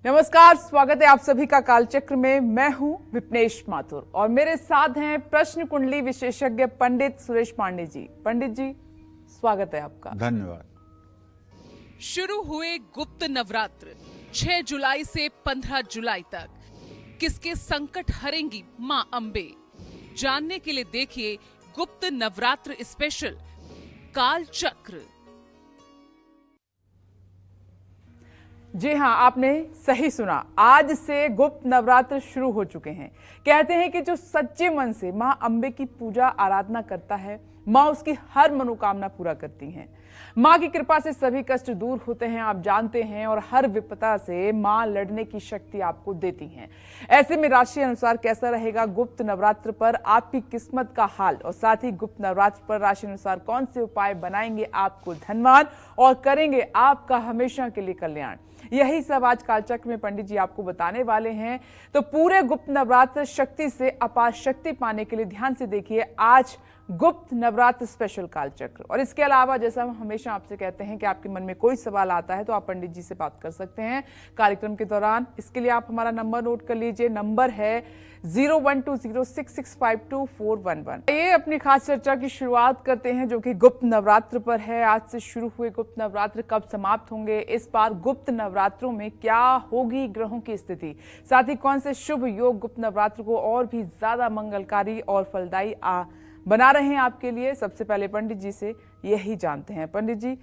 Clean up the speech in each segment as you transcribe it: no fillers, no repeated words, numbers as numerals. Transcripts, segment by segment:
नमस्कार, स्वागत है आप सभी का कालचक्र में। मैं हूं विपनेश माथुर और मेरे साथ हैं प्रश्न कुंडली विशेषज्ञ पंडित सुरेश पांडे जी। पंडित जी, स्वागत है आपका। धन्यवाद। शुरू हुए गुप्त नवरात्र 6 जुलाई से 15 जुलाई तक। किसके संकट हरेंगी मां अंबे? जानने के लिए देखिए गुप्त नवरात्र स्पेशल काल चक्र। जी हां, आपने सही सुना। आज से गुप्त नवरात्र शुरू हो चुके हैं। कहते हैं कि जो सच्चे मन से मां अंबे की पूजा आराधना करता है, मां उसकी हर मनोकामना पूरा करती हैं। मां की कृपा से सभी कष्ट दूर होते हैं, आप जानते हैं, और हर विपदा से मां लड़ने की शक्ति आपको देती हैं। ऐसे में राशि अनुसार कैसा रहेगा गुप्त नवरात्र पर आपकी किस्मत का हाल, और साथ ही गुप्त नवरात्र पर राशि अनुसार कौन से उपाय बनाएंगे आपको धनवान और करेंगे आपका हमेशा के लिए कल्याण, यही सब आज कालचक्र में पंडित जी आपको बताने वाले हैं। तो पूरे गुप्त नवरात्र शक्ति से अपार शक्ति पाने के लिए ध्यान से देखिए आज गुप्त नवरात्र स्पेशल कालचक्र। और इसके अलावा जैसा हम हमेशा आपसे कहते हैं कि आपके मन में कोई सवाल आता है तो आप पंडित जी से बात कर सकते हैं कार्यक्रम के दौरान। इसके लिए आप हमारा नंबर नोट कर लीजिए। नंबर है 0120665241। ये अपनी खास चर्चा की शुरुआत करते हैं जो कि गुप्त नवरात्र पर है। आज से शुरू हुए गुप्त नवरात्र कब समाप्त होंगे, इस बार गुप्त नवरात्रों में क्या होगी ग्रहों की स्थिति, साथ ही कौन से शुभ योग गुप्त नवरात्र को और भी ज्यादा मंगलकारी और फलदायी बना रहे हैं आपके लिए। सबसे पहले पंडित जी से यही जानते हैं। पंडित जी,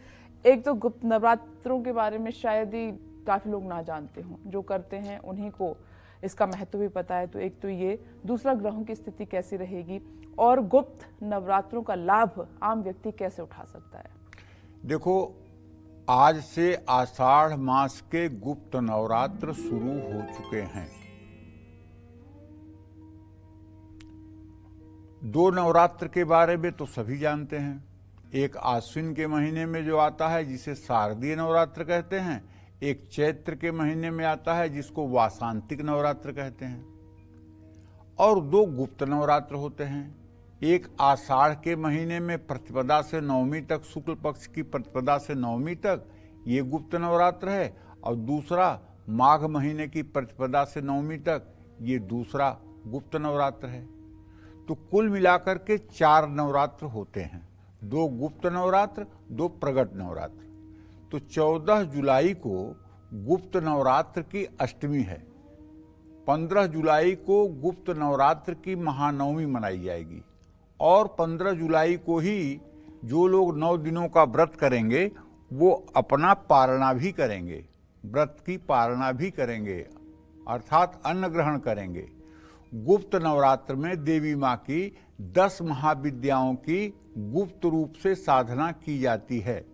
एक तो गुप्त नवरात्रों के बारे में शायद ही काफी लोग ना जानते हों, जो करते हैं उन्हीं को इसका महत्व भी पता है। तो एक तो ये, दूसरा ग्रहों की स्थिति कैसी रहेगी और गुप्त नवरात्रों का लाभ आम व्यक्ति कैसे उठा सकता है? देखो, आज से आषाढ़ मास के गुप्त नवरात्र शुरू हो चुके हैं। 2 नवरात्र के बारे में तो सभी जानते हैं। एक आश्विन के महीने में जो आता है जिसे शारदीय नवरात्र कहते हैं, एक चैत्र के महीने में आता है जिसको वासांतिक नवरात्र कहते हैं, और 2 गुप्त नवरात्र होते हैं। एक आषाढ़ के महीने में प्रतिपदा से नवमी तक, शुक्ल पक्ष की प्रतिपदा से नवमी तक ये गुप्त नवरात्र है, और दूसरा माघ महीने की प्रतिपदा से नवमी तक ये दूसरा गुप्त नवरात्र है। तो कुल मिलाकर के 4 नवरात्र होते हैं, 2 गुप्त नवरात्र, 2 प्रगट नवरात्र। तो 14 जुलाई को गुप्त नवरात्र की अष्टमी है। 15 जुलाई को गुप्त नवरात्र की महानवमी मनाई जाएगी, और 15 जुलाई को ही जो लोग 9 दिनों का व्रत करेंगे वो अपना पारणा भी करेंगे, व्रत की पारणा भी करेंगे, अर्थात अन्न ग्रहण करेंगे। गुप्त नवरात्र में देवी माँ की 10 महाविद्याओं की गुप्त रूप से साधना की जाती है।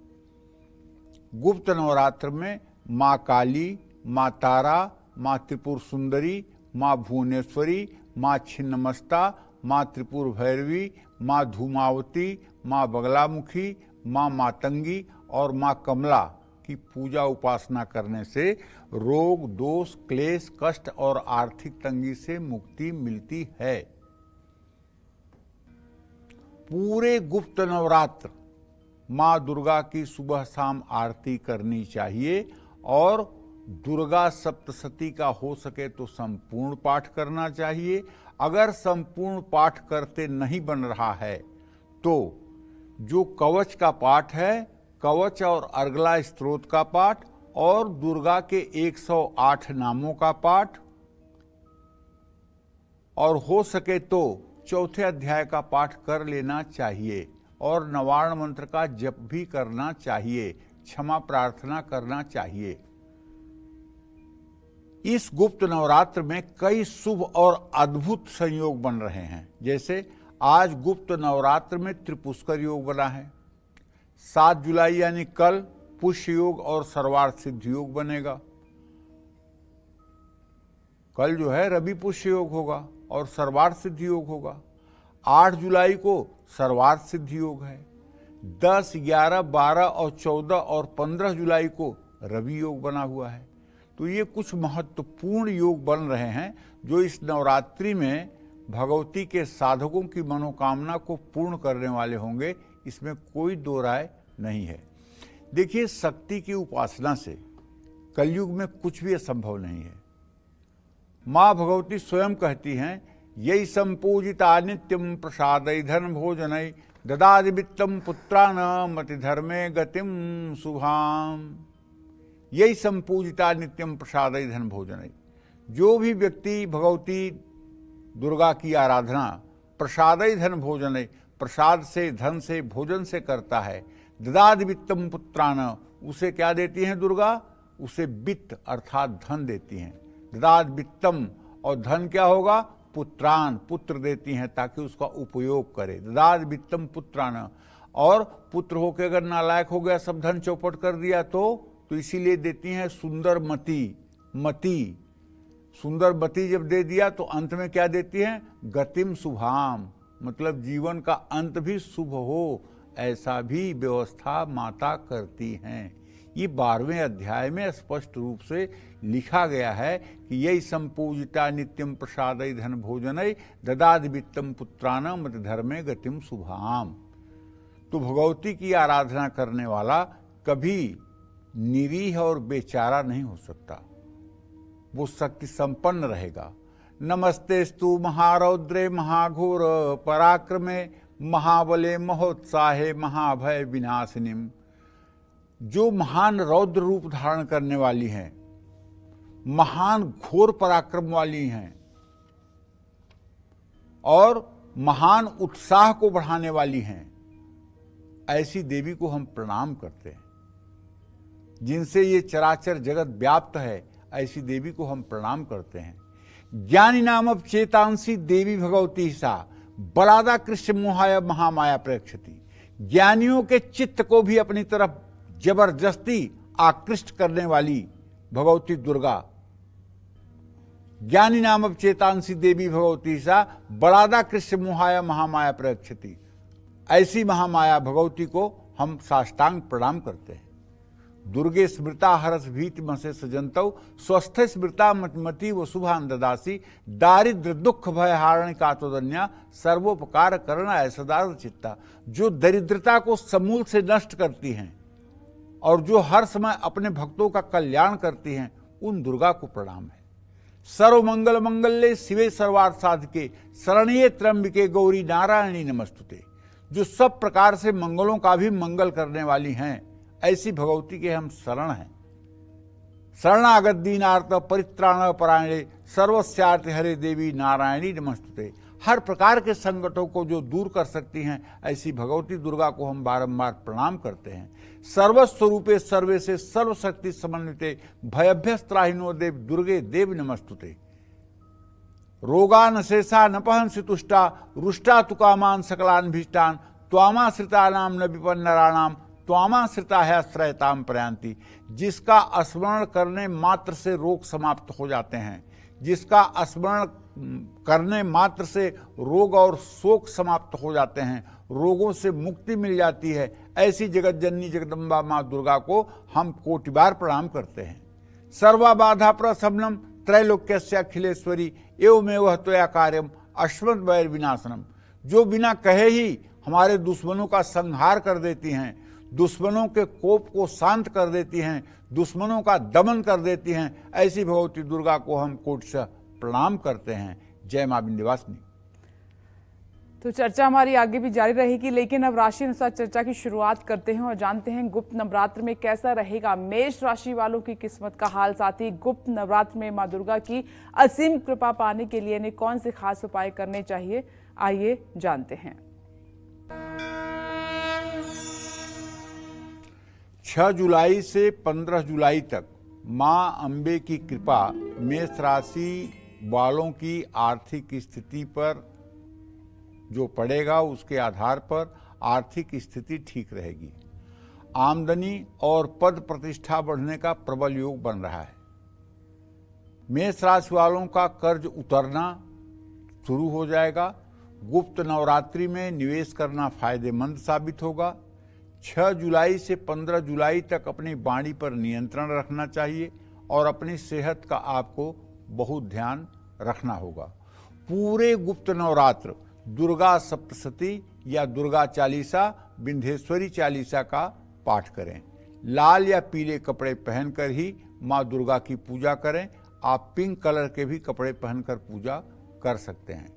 गुप्त नवरात्र में माँ काली, माँ तारा, माँ त्रिपुर सुंदरी, माँ भुवनेश्वरी, माँ छिन्नमस्ता, माँ त्रिपुर भैरवी, माँ धूमावती, माँ बगलामुखी, माँ मातंगी और माँ कमला की पूजा उपासना करने से रोग, दोष, क्लेश, कष्ट और आर्थिक तंगी से मुक्ति मिलती है। पूरे गुप्त नवरात्र माँ दुर्गा की सुबह शाम आरती करनी चाहिए, और दुर्गा सप्तशती का हो सके तो संपूर्ण पाठ करना चाहिए। अगर संपूर्ण पाठ करते नहीं बन रहा है तो जो कवच का पाठ है, कवच और अर्गला स्तोत्र का पाठ, और दुर्गा के 108 नामों का पाठ, और हो सके तो 4थे अध्याय का पाठ कर लेना चाहिए, और नवार्ण मंत्र का जप भी करना चाहिए, क्षमा प्रार्थना करना चाहिए। इस गुप्त नवरात्र में कई शुभ और अद्भुत संयोग बन रहे हैं। जैसे आज गुप्त नवरात्र में त्रिपुष्कर योग बना है। 7 जुलाई यानी कल पुष्य योग और सर्वार्थ सिद्धि योग बनेगा। कल जो है रवि पुष्य योग होगा और सर्वार्थ सिद्धि योग होगा। 8 जुलाई को सर्वार्थ सिद्धि योग है। 10, 11, 12 और 14 और 15 जुलाई को रवि योग बना हुआ है। तो ये कुछ महत्वपूर्ण योग बन रहे हैं जो इस नवरात्रि में भगवती के साधकों की मनोकामना को पूर्ण करने वाले होंगे, इसमें कोई दो राय नहीं है। देखिए, शक्ति की उपासना से कलयुग में कुछ भी असंभव नहीं है। माँ भगवती स्वयं कहती हैं, यही संपूजिता नित्यम प्रसादय धन भोजनय ददादि वित्तम पुत्रान मति धर्मे गतिम शुभाम। यही संपूजिता नित्यम प्रसादय धन भोजनय। जो भी व्यक्ति भगवती दुर्गा की आराधना प्रसादय धन भोजनय, प्रसाद से, धन से, भोजन से करता है, ददादि वित्तम पुत्रान, उसे क्या देती हैं दुर्गा? उसे वित्त अर्थात धन देती हैं। ददाद वित्तम, और धन क्या होगा? पुत्रान, पुत्र देती हैं ताकि उसका उपयोग करे। ददाद वित्तम पुत्रान, और पुत्र होकर अगर नालायक हो गया, सब धन चौपट कर दिया तो इसीलिए देती हैं सुंदर मति। सुंदर मति जब दे दिया तो अंत में क्या देती हैं? गतिम शुभाम, मतलब जीवन का अंत भी शुभ हो, ऐसा भी व्यवस्था माता करती हैं। ये 12वें अध्याय में स्पष्ट रूप से लिखा गया है कि यही संपूजिता नित्यम प्रसादय धन भोजनय ददादि वित्तम पुत्रान मत धर्मे गतिम शुभाम। तो भगवती की आराधना करने वाला कभी निरीह और बेचारा नहीं हो सकता, वो शक्ति संपन्न रहेगा। नमस्तेस्तु महारौद्रे महाघोर पराक्रमे महाबले महोत्साहे महाभय विनाशिनीम। जो महान रौद्र रूप धारण करने वाली हैं, महान घोर पराक्रम वाली हैं और महान उत्साह को बढ़ाने वाली हैं, ऐसी देवी को हम प्रणाम करते हैं। जिनसे ये चराचर जगत व्याप्त है, ऐसी देवी को हम प्रणाम करते हैं। ज्ञानी नाम चेतांसी देवी भगवती सा बलादा कृष्ण मोहाय महामाया प्रेक्षति। ज्ञानियों के चित्त को भी अपनी तरफ जबरदस्ती आकृष्ट करने वाली भगवती दुर्गा। ज्ञानी नाम चेतांसी देवी भगवती सा बलादा कृष्ण मोहाय महामाया प्रेक्षति। ऐसी महामाया भगवती को हम साष्टांग प्रणाम करते हैं। दुर्गे स्मृता हरस भीति मसे सजंतौ स्वस्थ स्मृता मति व शुभान ददासी। दारिद्र दुख भय हारण कातोदन्या सर्वोपकार करना ऐसदार चित्ता। जो दरिद्रता को समूल से नष्ट करती हैं और जो हर समय अपने भक्तों का कल्याण करती हैं, उन दुर्गा को प्रणाम है। सर्व मंगल मंगल्ये शिवे सर्वार्थ साधके शरण्ये त्र्यंबिके गौरी नारायणी नमस्तुते। जो सब प्रकार से मंगलों का भी मंगल करने वाली हैं, ऐसी भगवती के हम शरण हैं। शरणागत दीनार्थ परित्राण परायणे सर्वस्यार्थ हरे देवी नारायणी नमस्तुते। हर प्रकार के संकटों को जो दूर कर सकती हैं, ऐसी भगवती दुर्गा को हम बारंबार प्रणाम करते हैं। सर्वस्वरूपे सर्वे से सर्वशक्ति समन्विते भयभ्यस्त्राहिनो देव दुर्गे देव नमस्तुते। रोगान शेषा न पहंसि तुष्टा रुष्टा तुकामान सकलान भीष्टान त्वामाश्रिता नाम न विपन्नराणाम त्वामाश्रिता है आश्रयताम प्रयांति। जिसका स्मरण करने मात्र से रोग समाप्त हो जाते हैं, जिसका स्मरण करने मात्र से रोग और शोक समाप्त हो जाते हैं, रोगों से मुक्ति मिल जाती है, ऐसी जगत जननी जगदम्बा माँ दुर्गा को हम कोटि बार प्रणाम करते हैं। सर्वा बाधा प्रशमनम त्रैलोक्यस्याखिलेश्वरी एवमेव त्वया कार्यम अश्वत्थ वैर विनाशनम। जो बिना कहे ही हमारे दुश्मनों का संहार कर देती हैं, दुश्मनों के कोप को शांत कर देती हैं, दुश्मनों का दमन कर देती हैं, ऐसी भगवती दुर्गा को हम कोटि से प्रणाम करते हैं। जय मां विंध्यवासिनी। तो चर्चा हमारी आगे भी जारी रहेगी, लेकिन अब राशि अनुसार चर्चा की शुरुआत करते हैं और जानते हैं गुप्त नवरात्र में कैसा रहेगा मेष राशि वालों की किस्मत का हाल। साथ ही गुप्त नवरात्र में मां दुर्गा की असीम कृपा पाने के लिए इन्हें कौन से खास उपाय करने चाहिए, आइए जानते हैं। 6 जुलाई से 15 जुलाई तक मां अंबे की कृपा मेष राशि वालों की आर्थिक स्थिति पर जो पड़ेगा, उसके आधार पर आर्थिक स्थिति ठीक रहेगी। आमदनी और पद प्रतिष्ठा बढ़ने का प्रबल योग बन रहा है। मेष राशि वालों का कर्ज उतरना शुरू हो जाएगा। गुप्त नवरात्रि में निवेश करना फायदेमंद साबित होगा। 6 जुलाई से 15 जुलाई तक अपनी वाणी पर नियंत्रण रखना चाहिए और अपनी सेहत का आपको बहुत ध्यान रखना होगा। पूरे गुप्त नवरात्र दुर्गा सप्तशती या दुर्गा चालीसा, विंध्येश्वरी चालीसा का पाठ करें। लाल या पीले कपड़े पहनकर ही माँ दुर्गा की पूजा करें। आप पिंक कलर के भी कपड़े पहनकर पूजा कर सकते हैं।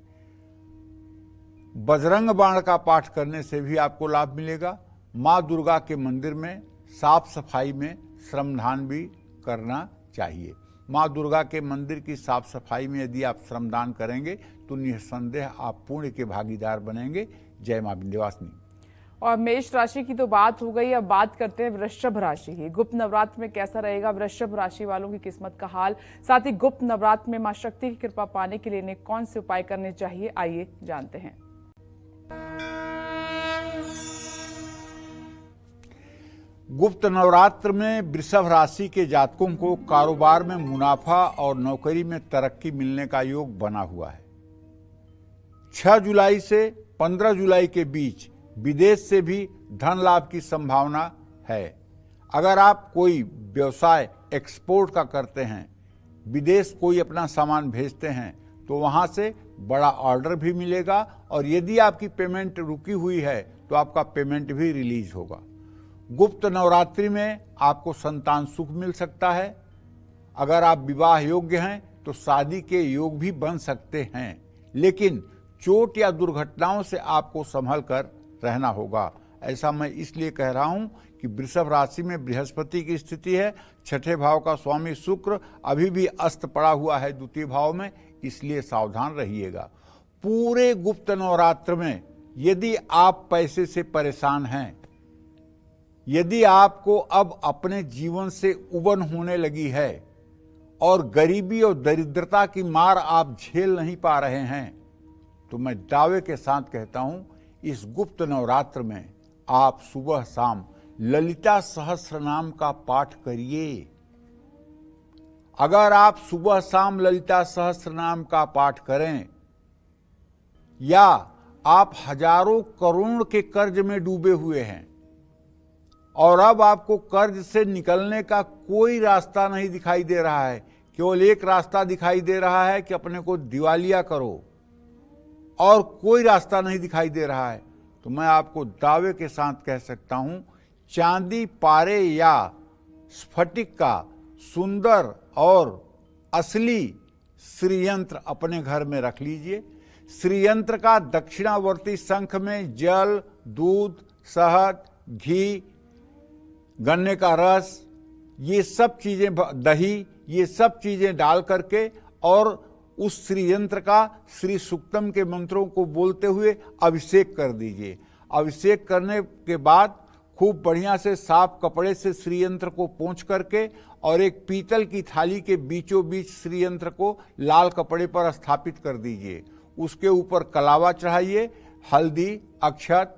बजरंग बाण का पाठ करने से भी आपको लाभ मिलेगा। माँ दुर्गा के मंदिर में साफ सफाई में श्रमदान भी करना चाहिए। माँ दुर्गा के मंदिर की साफ सफाई में यदि आप श्रमदान करेंगे तो निस्संदेह आप पुण्य के भागीदार बनेंगे। जय माँ विंध्यवासिनी। और मेष राशि की तो बात हो गई, अब बात करते हैं वृषभ राशि की। गुप्त नवरात्र में कैसा रहेगा वृषभ राशि वालों की किस्मत का हाल, साथ ही गुप्त नवरात्र में मां शक्ति की कृपा पाने के लिए इन्हें कौन से उपाय करने चाहिए, आइए जानते हैं। गुप्त नवरात्र में वृषभ राशि के जातकों को कारोबार में मुनाफा और नौकरी में तरक्की मिलने का योग बना हुआ है। 6 जुलाई से 15 जुलाई के बीच विदेश से भी धन लाभ की संभावना है। अगर आप कोई व्यवसाय एक्सपोर्ट का करते हैं, विदेश कोई अपना सामान भेजते हैं, तो वहां से बड़ा ऑर्डर भी मिलेगा और यदि आपकी पेमेंट रुकी हुई है तो आपका पेमेंट भी रिलीज होगा। गुप्त नवरात्रि में आपको संतान सुख मिल सकता है। अगर आप विवाह योग्य हैं तो शादी के योग भी बन सकते हैं, लेकिन चोट या दुर्घटनाओं से आपको संभल कर रहना होगा। ऐसा मैं इसलिए कह रहा हूं कि वृषभ राशि में बृहस्पति की स्थिति है। 6ठे भाव का स्वामी शुक्र अभी भी अस्त पड़ा हुआ है द्वितीय भाव में, इसलिए सावधान रहिएगा। पूरे गुप्त नवरात्र में यदि आप पैसे से परेशान हैं, यदि आपको अब अपने जीवन से उबन होने लगी है और गरीबी और दरिद्रता की मार आप झेल नहीं पा रहे हैं, तो मैं दावे के साथ कहता हूं इस गुप्त नवरात्र में आप सुबह शाम ललिता सहस्त्र नाम का पाठ करिए। अगर आप सुबह शाम ललिता सहस्त्र नाम का पाठ करें, या आप हजारों करोड़ के कर्ज में डूबे हुए हैं और अब आपको कर्ज से निकलने का कोई रास्ता नहीं दिखाई दे रहा है, केवल एक रास्ता दिखाई दे रहा है कि अपने को दिवालिया करो, और कोई रास्ता नहीं दिखाई दे रहा है, तो मैं आपको दावे के साथ कह सकता हूं, चांदी, पारे या स्फटिक का सुंदर और असली श्रीयंत्र अपने घर में रख लीजिए। श्रीयंत्र का दक्षिणावर्ती शंख में जल, दूध, शहद, घी, गन्ने का रस, ये सब चीजें, दही, ये सब चीजें डाल करके और उस श्रीयंत्र का श्री सूक्तम के मंत्रों को बोलते हुए अभिषेक कर दीजिए। अभिषेक करने के बाद खूब बढ़िया से साफ कपड़े से श्रीयंत्र को पोंछ करके और एक पीतल की थाली के बीचों बीच श्रीयंत्र को लाल कपड़े पर स्थापित कर दीजिए। उसके ऊपर कलावा चढ़ाइए, हल्दी, अक्षत,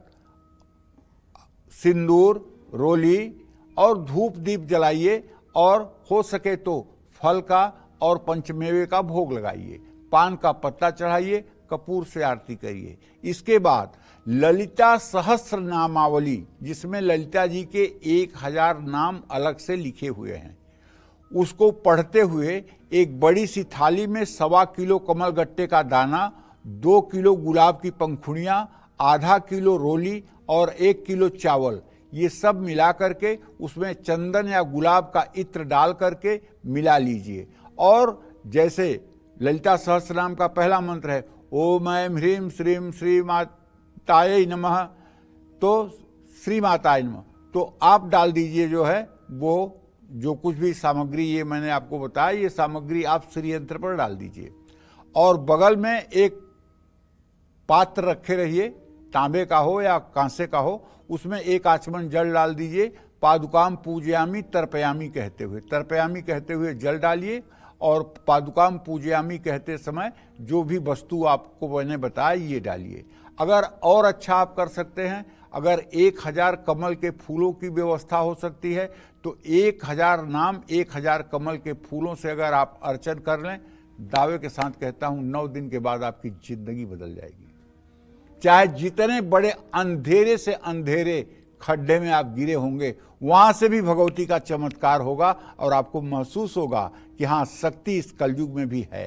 सिंदूर, रोली और धूप दीप जलाइए और हो सके तो फल का और पंचमेवे का भोग लगाइए, पान का पत्ता चढ़ाइए, कपूर से आरती करिए। इसके बाद ललिता सहस्त्र नामावली, जिसमें ललिता जी के 1000 नाम अलग से लिखे हुए हैं, उसको पढ़ते हुए एक बड़ी सी थाली में 1.25 किलो कमलगट्टे का दाना, 2 किलो गुलाब की पंखुड़ियाँ, आधा किलो रोली और 1 किलो चावल, ये सब मिला करके उसमें चंदन या गुलाब का इत्र डाल करके मिला लीजिए। और जैसे ललिता सहस्त्र नाम का पहला मंत्र है ओम ऐं ह्रीं श्रीं श्री माताये नमः, तो श्री माताये नमः, तो आप डाल दीजिए जो है वो जो कुछ भी सामग्री ये मैंने आपको बताया, ये सामग्री आप श्रीयंत्र पर डाल दीजिए। और बगल में एक पात्र रखे रहिए, तांबे का हो या कांसे का हो, उसमें 1 आचमन जल डाल दीजिए। पादुकाम पूजयामी तर्पयामी कहते हुए, तर्पयामी कहते हुए जल डालिए और पादुकाम पूजयामी कहते समय जो भी वस्तु आपको मैंने बताया ये डालिए। अगर और अच्छा आप कर सकते हैं, अगर 1000 कमल के फूलों की व्यवस्था हो सकती है तो 1000 नाम 1000 कमल के फूलों से अगर आप अर्चन कर लें, दावे के साथ कहता हूं 9 दिन के बाद आपकी जिंदगी बदल जाएगी। चाहे जितने बड़े अंधेरे से अंधेरे खड्डे में आप गिरे होंगे, वहां से भी भगवती का चमत्कार होगा और आपको महसूस होगा कि हाँ, शक्ति इस कलयुग में भी है।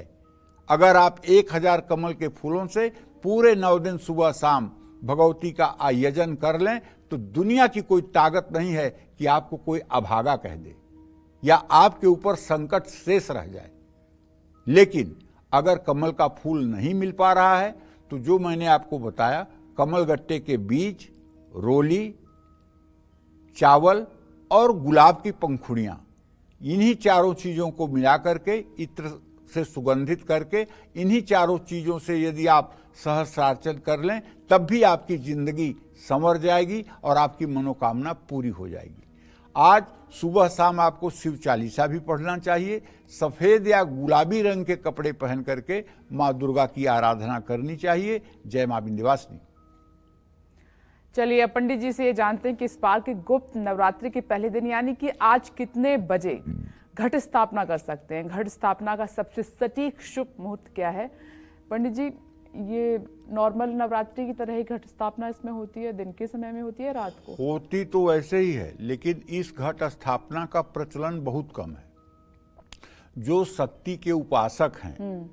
अगर आप 1000 कमल के फूलों से पूरे 9 दिन सुबह शाम भगवती का आयोजन कर लें तो दुनिया की कोई ताकत नहीं है कि आपको कोई अभागा कह दे। या आपके ऊपर संकट शेष रह जाए। लेकिन अगर कमल का फूल नहीं मिल पा रहा है तो जो मैंने आपको बताया, कमलगट्टे के बीज, रोली, चावल और गुलाब की पंखुड़ियां, इन्हीं चारों चीजों को मिला करके, इत्र से सुगंधित करके, इन्हीं चारों चीजों से यदि आप सहस्रार्चन कर लें तब भी आपकी जिंदगी संवर जाएगी और आपकी मनोकामना पूरी हो जाएगी। आज सुबह शाम आपको शिव चालीसा भी पढ़ना चाहिए। सफेद या गुलाबी रंग के कपड़े पहन करके माँ दुर्गा की आराधना करनी चाहिए। जय माँ विंध्यवासिनी। चलिए अब पंडित जी से ये जानते हैं कि इस बार के गुप्त नवरात्रि के पहले दिन यानी कि आज कितने बजे घट स्थापना कर सकते हैं? घट स्थापना का सबसे सटीक शुभ मुहूर्त क्या है? पंडित जी, ये नॉर्मल नवरात्रि की तरह ही घट स्थापना इसमें होती है? दिन के समय में होती है, रात को? होती तो वैसे ही है, लेकिन इस घट स्थापना का प्रचलन बहुत कम है। जो शक्ति के उपासक हैं,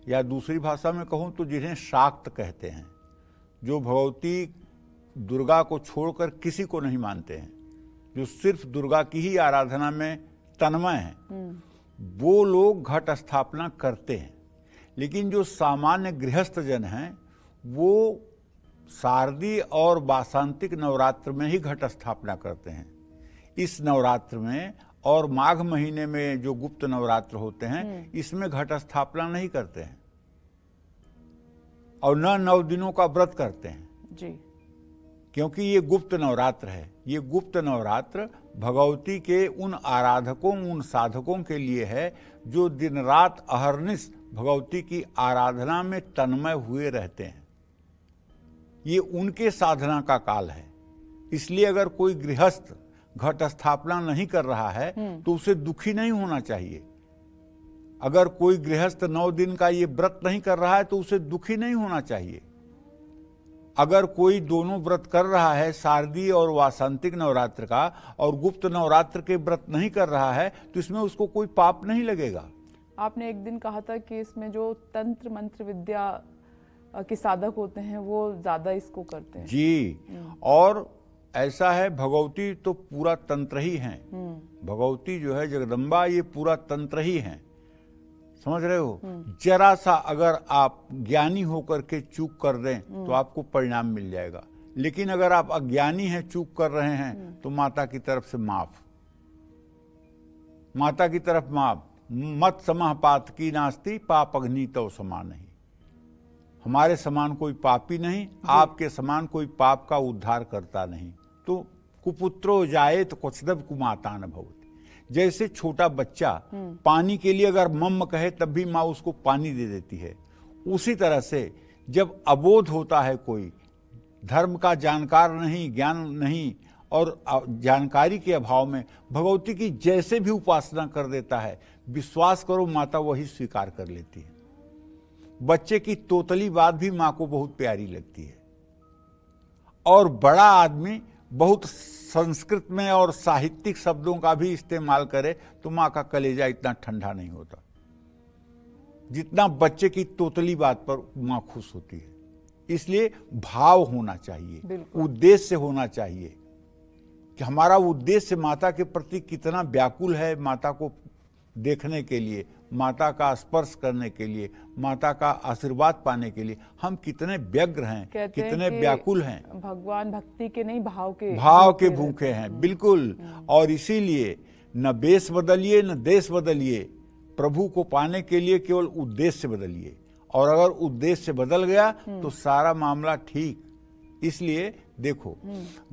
या दूसरी भाषा में कहूं तो जिन्हें शाक्त कहते हैं, जो भगवती दुर्गा को छोड़कर किसी को नहीं मानते हैं, जो सिर्फ दुर्गा की ही आराधना में तन्मय हैं, वो लोग घट स्थापना करते हैं। लेकिन जो सामान्य गृहस्थ जन हैं वो शारदीय और वासंतिक नवरात्र में ही घट स्थापना करते हैं। इस नवरात्र में और माघ महीने में जो गुप्त नवरात्र होते हैं, इसमें घट स्थापना नहीं करते हैं और न 9 दिनों का व्रत करते हैं जी, क्योंकि ये गुप्त नवरात्र है। ये गुप्त नवरात्र भगवती के उन आराधकों, उन साधकों के लिए है जो दिन रात अहर्निश भगवती की आराधना में तन्मय हुए रहते हैं। ये उनके साधना का काल है। इसलिए अगर कोई गृहस्थ घट स्थापना नहीं कर रहा है तो उसे दुखी नहीं होना चाहिए। अगर कोई गृहस्थ 9 दिन का ये व्रत नहीं कर रहा है तो उसे दुखी नहीं होना चाहिए। अगर कोई दोनों व्रत कर रहा है, शारदीय और वासंतिक नवरात्र का, और गुप्त नवरात्र के व्रत नहीं कर रहा है, तो इसमें उसको कोई पाप नहीं लगेगा। आपने एक दिन कहा था कि इसमें जो तंत्र मंत्र विद्या के साधक होते हैं वो ज्यादा इसको करते हैं। जी, और ऐसा है, भगवती तो पूरा तंत्र ही हैं। भगवती जो है जगदम्बा, ये पूरा तंत्र ही हैं। समझ रहे हो? जरा सा अगर आप ज्ञानी होकर के चूक कर दें तो आपको परिणाम मिल जाएगा। लेकिन अगर आप अज्ञानी हैं, चूक कर रहे हैं, तो माता की तरफ से माफ, माता की तरफ माफ। मत समह पात की नास्ती, पाप अग्नि तो समान नहीं। हमारे समान कोई पापी नहीं, आपके समान कोई पाप का उद्धार करता नहीं। तो कुपुत्रो जाए तो क्वचिदपि कुमाता न भवति। जैसे छोटा बच्चा पानी के लिए अगर मम्म कहे तब भी माँ उसको पानी दे देती है, उसी तरह से जब अबोध होता है, कोई धर्म का जानकार नहीं, ज्ञान नहीं, और जानकारी के अभाव में भगवती की जैसे भी उपासना कर देता है, विश्वास करो माता वही स्वीकार कर लेती है। बच्चे की तोतली बात भी माँ को बहुत प्यारी लगती है। और बड़ा आदमी बहुत संस्कृत में और साहित्यिक शब्दों का भी इस्तेमाल करे तो माँ का कलेजा इतना ठंडा नहीं होता जितना बच्चे की तोतली बात पर माँ खुश होती है। इसलिए भाव होना चाहिए, उद्देश्य होना चाहिए कि हमारा उद्देश्य माता के प्रति कितना व्याकुल है, माता को देखने के लिए, माता का स्पर्श करने के लिए, माता का आशीर्वाद पाने के लिए हम कितने व्यग्र हैं, कितने व्याकुल हैं। भगवान भक्ति के नहीं, भाव के भूखे हैं। बिल्कुल। और इसीलिए न वेश बदलिए न देश बदलिए, प्रभु को पाने के लिए केवल उद्देश्य बदलिए, और अगर उद्देश्य बदल गया तो सारा मामला ठीक। इसलिए देखो,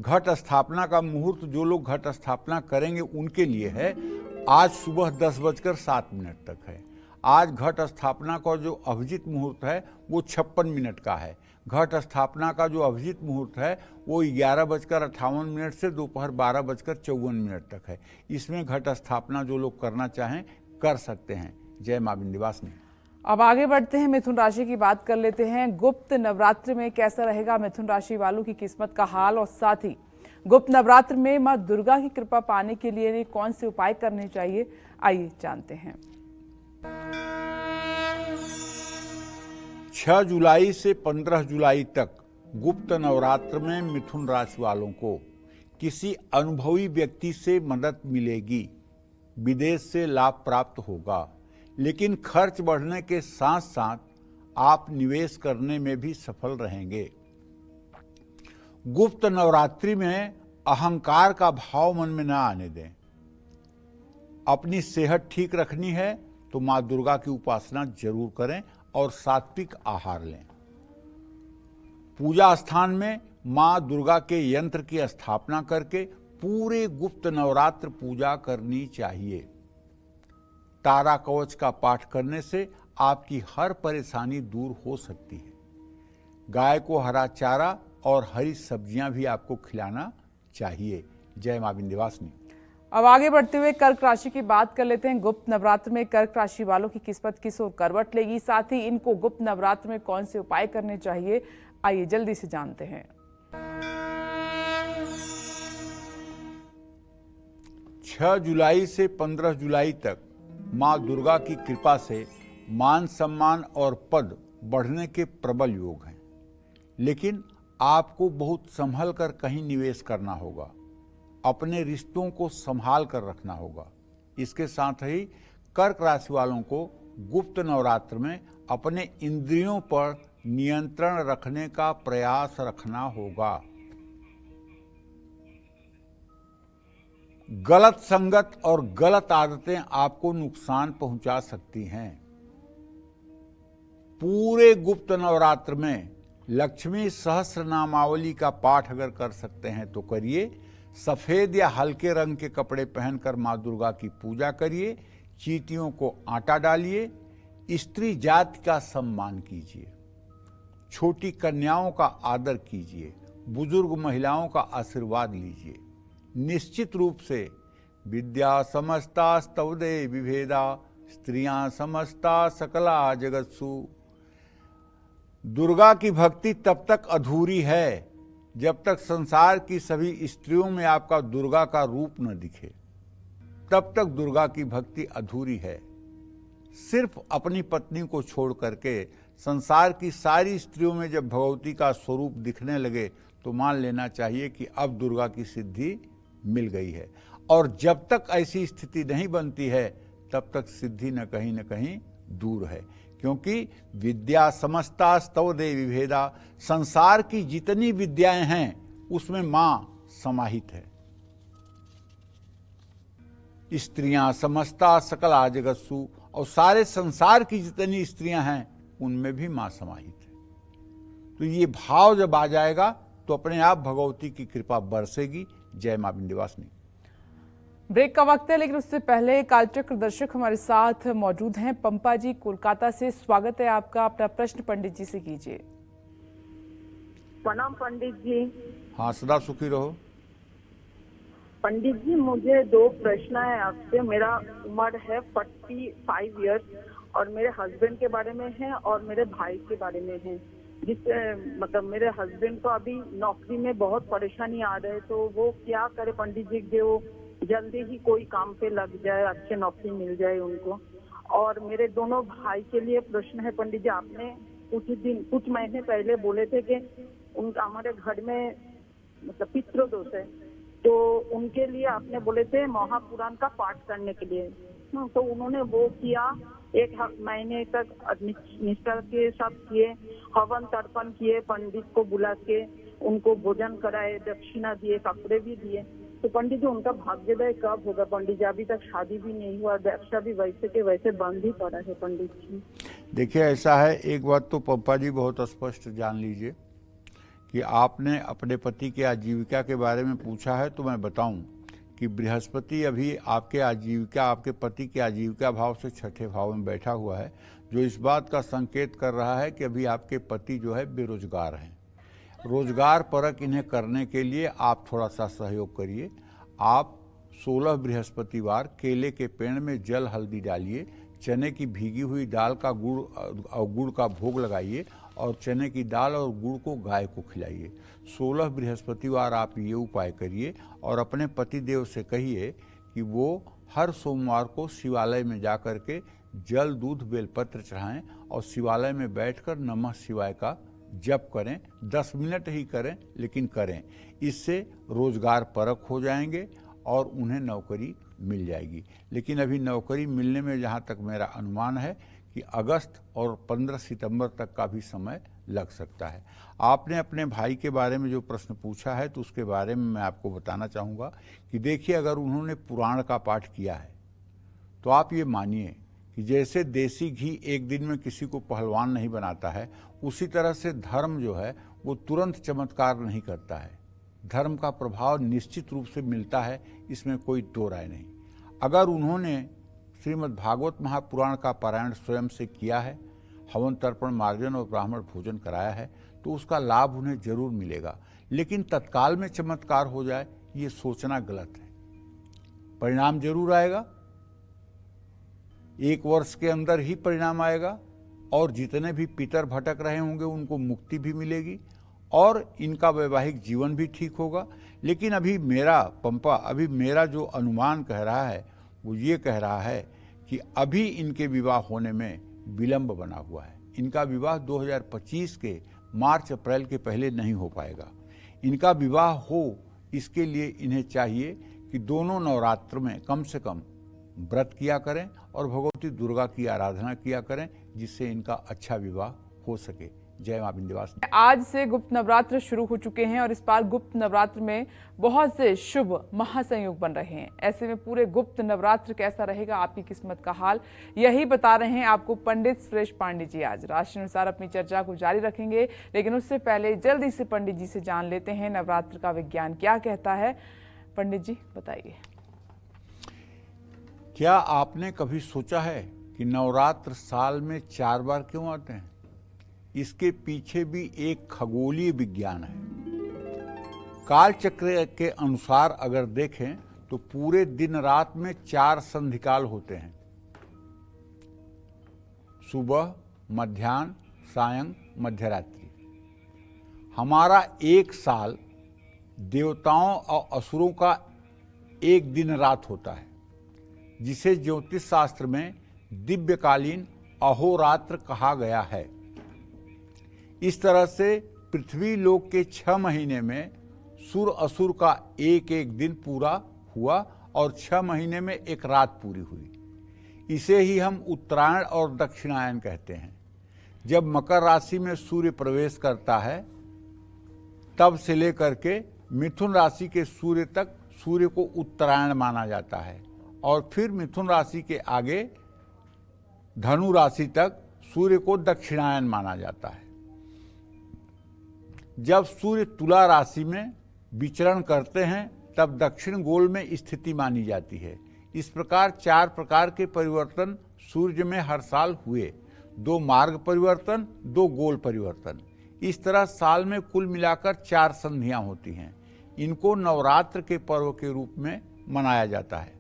घट स्थापना का मुहूर्त जो लोग घट स्थापना करेंगे उनके लिए है। आज सुबह 10:07 तक है। आज घट स्थापना का जो अभिजीत मुहूर्त है वो 56 मिनट का है। घट स्थापना का जो अभिजीत मुहूर्त है वो 11:58 से दोपहर 12:54 तक है। इसमें घट स्थापना जो लोग करना चाहें कर सकते हैं। जय मां विंध्यवासिनी। अब आगे बढ़ते हैं, मिथुन राशि की बात कर लेते हैं। गुप्त नवरात्र में कैसा रहेगा मिथुन राशि वालों की किस्मत का हाल, और साथ ही गुप्त नवरात्र में मां दुर्गा की कृपा पाने के लिए कौन से उपाय करने चाहिए, आइए जानते हैं। 6 जुलाई से 15 जुलाई तक गुप्त नवरात्र में मिथुन राशि वालों को किसी अनुभवी व्यक्ति से मदद मिलेगी। विदेश से लाभ प्राप्त होगा, लेकिन खर्च बढ़ने के साथ साथ आप निवेश करने में भी सफल रहेंगे। गुप्त नवरात्रि में अहंकार का भाव मन में न आने दें। अपनी सेहत ठीक रखनी है तो मां दुर्गा की उपासना जरूर करें और सात्विक आहार लें। पूजा स्थान में मां दुर्गा के यंत्र की स्थापना करके पूरे गुप्त नवरात्र पूजा करनी चाहिए। तारा कवच का पाठ करने से आपकी हर परेशानी दूर हो सकती है। गाय को हरा चारा और हरी सब्जियां भी आपको खिलाना चाहिए। जय मां विंध्यवासिनी। अब आगे बढ़ते हुए कर्क राशि की बात कर लेते हैं। गुप्त नवरात्र में कर्क राशि वालों की किस्मत किस ओर करवट लेगी, साथ ही इनको गुप्त नवरात्र में कौन से उपाय करने चाहिए, आइए जल्दी से जानते हैं। 6 जुलाई से 15 जुलाई तक मां दुर्गा की कृपा से मान सम्मान और पद बढ़ने के प्रबल योग हैं, लेकिन आपको बहुत संभल कर कहीं निवेश करना होगा। अपने रिश्तों को संभाल कर रखना होगा। इसके साथ ही कर्क राशि वालों को गुप्त नवरात्र में अपने इंद्रियों पर नियंत्रण रखने का प्रयास रखना होगा। गलत संगत और गलत आदतें आपको नुकसान पहुंचा सकती हैं। पूरे गुप्त नवरात्र में लक्ष्मी सहस्र नामावली का पाठ अगर कर सकते हैं तो करिए। सफेद या हल्के रंग के कपड़े पहनकर मां दुर्गा की पूजा करिए। चींटियों को आटा डालिए। स्त्री जाति का सम्मान कीजिए। छोटी कन्याओं का आदर कीजिए। बुजुर्ग महिलाओं का आशीर्वाद लीजिए। निश्चित रूप से विद्या समस्ता स्तवदे विभेदा, स्त्रियां समस्ता सकला जगत्सु। दुर्गा की भक्ति तब तक अधूरी है जब तक संसार की सभी स्त्रियों में आपका दुर्गा का रूप न दिखे, तब तक दुर्गा की भक्ति अधूरी है। सिर्फ अपनी पत्नी को छोड़ करके संसार की सारी स्त्रियों में जब भगवती का स्वरूप दिखने लगे तो मान लेना चाहिए कि अब दुर्गा की सिद्धि मिल गई है। और जब तक ऐसी स्थिति नहीं बनती है तब तक सिद्धि न कहीं दूर है, क्योंकि विद्या समस्ता स्तव दे विभेदा, संसार की जितनी विद्याएं हैं उसमें मां समाहित है। स्त्रियां समस्ता सकला जगत्सु, और सारे संसार की जितनी स्त्रियां हैं उनमें भी मां समाहित है। तो ये भाव जब आ जाएगा तो अपने आप भगवती की कृपा बरसेगी। जय मां विंध्यवासिनी। ब्रेक का वक्त है, लेकिन उससे पहले कालचक्र दर्शक हमारे साथ मौजूद हैं। पंपा जी कोलकाता से, स्वागत है आपका। अपना प्रश्न पंडित जी से कीजिए। प्रणाम पंडित जी। हाँ, सदा सुखी रहो। पंडित जी, मुझे 2 प्रश्न है आपसे। मेरा उम्र है 45 इयर्स और मेरे हस्बैंड के बारे में है और मेरे भाई के बारे में है। जिससे मतलब मेरे हस्बैंड को अभी नौकरी में बहुत परेशानी आ रही है, तो वो क्या करे पंडित जी कि वो जल्दी ही कोई काम पे लग जाए, अच्छी नौकरी मिल जाए उनको। और मेरे दोनों भाई के लिए प्रश्न है पंडित जी। आपने कुछ महीने पहले बोले थे कि उनका हमारे घर में मतलब पितृदोष है, तो उनके लिए आपने बोले थे महापुराण का पाठ करने के लिए। तो उन्होंने वो किया, 1 महीने तक निष्ठा के साथ किए, हवन तर्पण किए, पंडित को बुला के उनको भोजन कराए, दक्षिणा दिए, कपड़े भी दिए। तो पंडित जी उनका भाग्योदय कब होगा पंडित जी? अभी तक शादी भी नहीं हुआ, व्यवसाय भी वैसे के वैसे बंद ही पड़ा है पंडित जी। देखिए, ऐसा है, एक बात तो पप्पा जी बहुत स्पष्ट जान लीजिए कि आपने अपने पति के आजीविका के बारे में पूछा है, तो मैं बताऊं कि बृहस्पति अभी आपके पति के आजीविका भाव से 6ठे भाव में बैठा हुआ है, जो इस बात का संकेत कर रहा है कि अभी आपके पति जो है बेरोजगार हैं। रोजगार परक इन्हें करने के लिए आप थोड़ा सा सहयोग करिए। आप 16 बृहस्पतिवार केले के पेड़ में जल हल्दी डालिए, चने की भीगी हुई दाल का गुड़ का भोग लगाइए और चने की दाल और गुड़ को गाय को खिलाइए। 16 बृहस्पतिवार आप ये उपाय करिए और अपने पतिदेव से कहिए कि वो हर सोमवार को शिवालय में जा कर के जल दूध बेलपत्र चढ़ाएं और शिवालय में बैठकर नमः शिवाय का जप करें। 10 मिनट ही करें, लेकिन करें। इससे रोजगार परक हो जाएंगे और उन्हें नौकरी मिल जाएगी। लेकिन अभी नौकरी मिलने में जहाँ तक मेरा अनुमान है कि अगस्त और 15 सितंबर तक का भी समय लग सकता है। आपने अपने भाई के बारे में जो प्रश्न पूछा है तो उसके बारे में मैं आपको बताना चाहूँगा कि देखिए, अगर उन्होंने पुराण का पाठ किया है तो आप ये मानिए कि जैसे देसी घी एक दिन में किसी को पहलवान नहीं बनाता है, उसी तरह से धर्म जो है वो तुरंत चमत्कार नहीं करता है। धर्म का प्रभाव निश्चित रूप से मिलता है, इसमें कोई दो राय नहीं। अगर उन्होंने श्रीमद् भागवत महापुराण का पारायण स्वयं से किया है, हवन तर्पण मार्जन और ब्राह्मण भोजन कराया है, तो उसका लाभ उन्हें जरूर मिलेगा। लेकिन तत्काल में चमत्कार हो जाए ये सोचना गलत है। परिणाम जरूर आएगा, 1 वर्ष के अंदर ही परिणाम आएगा, और जितने भी पितर भटक रहे होंगे उनको मुक्ति भी मिलेगी और इनका वैवाहिक जीवन भी ठीक होगा। लेकिन अभी मेरा जो अनुमान कह रहा है वो ये कह रहा है कि अभी इनके विवाह होने में विलंब बना हुआ है। इनका विवाह 2025 के मार्च अप्रैल के पहले नहीं हो पाएगा। इनका विवाह हो इसके लिए इन्हें चाहिए कि दोनों नवरात्र में कम से कम व्रत किया करें और भगवती दुर्गा की आराधना किया करें, जिससे इनका अच्छा विवाह हो सके। जय मां विंध्यवासिनी। आज से गुप्त नवरात्र शुरू हो चुके हैं और इस बार गुप्त नवरात्र में बहुत से शुभ महासंयोग बन रहे हैं। ऐसे में पूरे गुप्त नवरात्र कैसा रहेगा, आपकी किस्मत का हाल, यही बता रहे हैं आपको पंडित सुरेश पांडे जी। आज राशि अनुसार अपनी चर्चा को जारी रखेंगे, लेकिन उससे पहले जल्दी से पंडित जी से जान लेते हैं नवरात्र का विज्ञान क्या कहता है। पंडित जी बताइए। क्या आपने कभी सोचा है कि नवरात्र साल में 4 बार क्यों आते हैं? इसके पीछे भी एक खगोलीय विज्ञान है। काल चक्र के अनुसार अगर देखें तो पूरे दिन रात में 4 संधिकाल होते हैं, सुबह, मध्याह्न, सायं, मध्यरात्रि। हमारा एक साल देवताओं और असुरों का एक दिन रात होता है, जिसे ज्योतिष शास्त्र में दिव्यकालीन अहोरात्र कहा गया है। इस तरह से पृथ्वी लोक के 6 महीने में सुर असुर का एक एक दिन पूरा हुआ और 6 महीने में एक रात पूरी हुई। इसे ही हम उत्तरायण और दक्षिणायन कहते हैं। जब मकर राशि में सूर्य प्रवेश करता है तब से लेकर के मिथुन राशि के सूर्य तक सूर्य को उत्तरायण माना जाता है, और फिर मिथुन राशि के आगे धनु राशि तक सूर्य को दक्षिणायन माना जाता है। जब सूर्य तुला राशि में विचरण करते हैं तब दक्षिण गोल में स्थिति मानी जाती है। इस प्रकार 4 प्रकार के परिवर्तन सूर्य में हर साल हुए, 2 मार्ग परिवर्तन, 2 गोल परिवर्तन। इस तरह साल में कुल मिलाकर 4 संधियां होती हैं। इनको नवरात्र के पर्व के रूप में मनाया जाता है।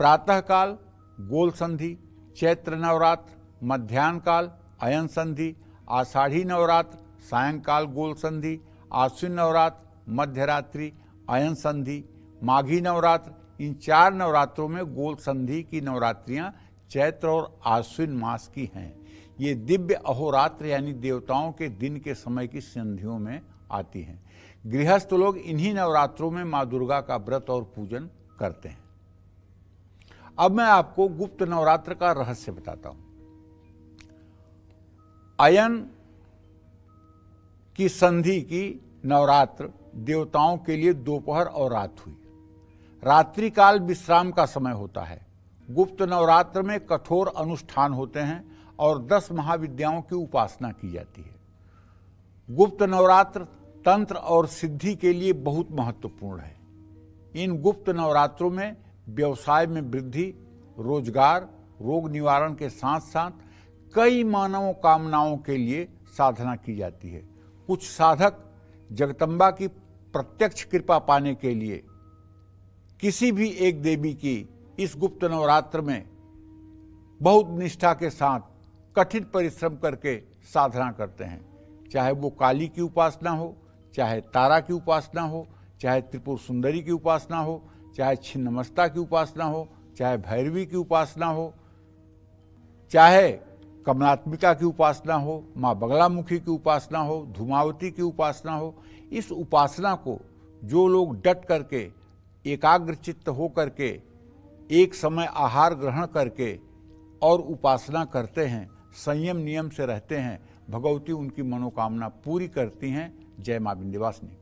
प्रातः काल गोल संधि, चैत्र नवरात्र मध्याह्न काल अयन संधि, आषाढ़ी नवरात्र सायंकाल गोल संधि, आश्विन नवरात्र मध्यरात्रि अयन संधि, माघी नवरात्र। इन 4 नवरात्रों में गोल संधि की नवरात्रियां चैत्र और आश्विन मास की हैं। ये दिव्य अहोरात्र यानी देवताओं के दिन के समय की संधियों में आती हैं। गृहस्थ लोग इन्हीं नवरात्रों में माँ दुर्गा का व्रत और पूजन करते हैं। अब मैं आपको गुप्त नवरात्र का रहस्य बताता हूं। अयन की संधि की नवरात्र देवताओं के लिए दोपहर और रात हुई। रात्रि काल विश्राम का समय होता है। गुप्त नवरात्र में कठोर अनुष्ठान होते हैं और 10 महाविद्याओं की उपासना की जाती है। गुप्त नवरात्र तंत्र और सिद्धि के लिए बहुत महत्वपूर्ण है। इन गुप्त नवरात्रों में व्यवसाय में वृद्धि, रोजगार, रोग निवारण के साथ साथ कई मानव कामनाओं के लिए साधना की जाती है। कुछ साधक जगदम्बा की प्रत्यक्ष कृपा पाने के लिए किसी भी एक देवी की इस गुप्त नवरात्र में बहुत निष्ठा के साथ कठिन परिश्रम करके साधना करते हैं। चाहे वो काली की उपासना हो, चाहे तारा की उपासना हो, चाहे त्रिपुर सुंदरी की उपासना हो, चाहे छिन्नमस्ता की उपासना हो, चाहे भैरवी की उपासना हो, चाहे कमलात्मिका की उपासना हो, माँ बगलामुखी की उपासना हो, धूमावती की उपासना हो। इस उपासना को जो लोग डट करके एकाग्र चित्त हो करके एक समय आहार ग्रहण करके और उपासना करते हैं, संयम नियम से रहते हैं, भगवती उनकी मनोकामना पूरी करती हैं। जय मां विंध्यवासिनी।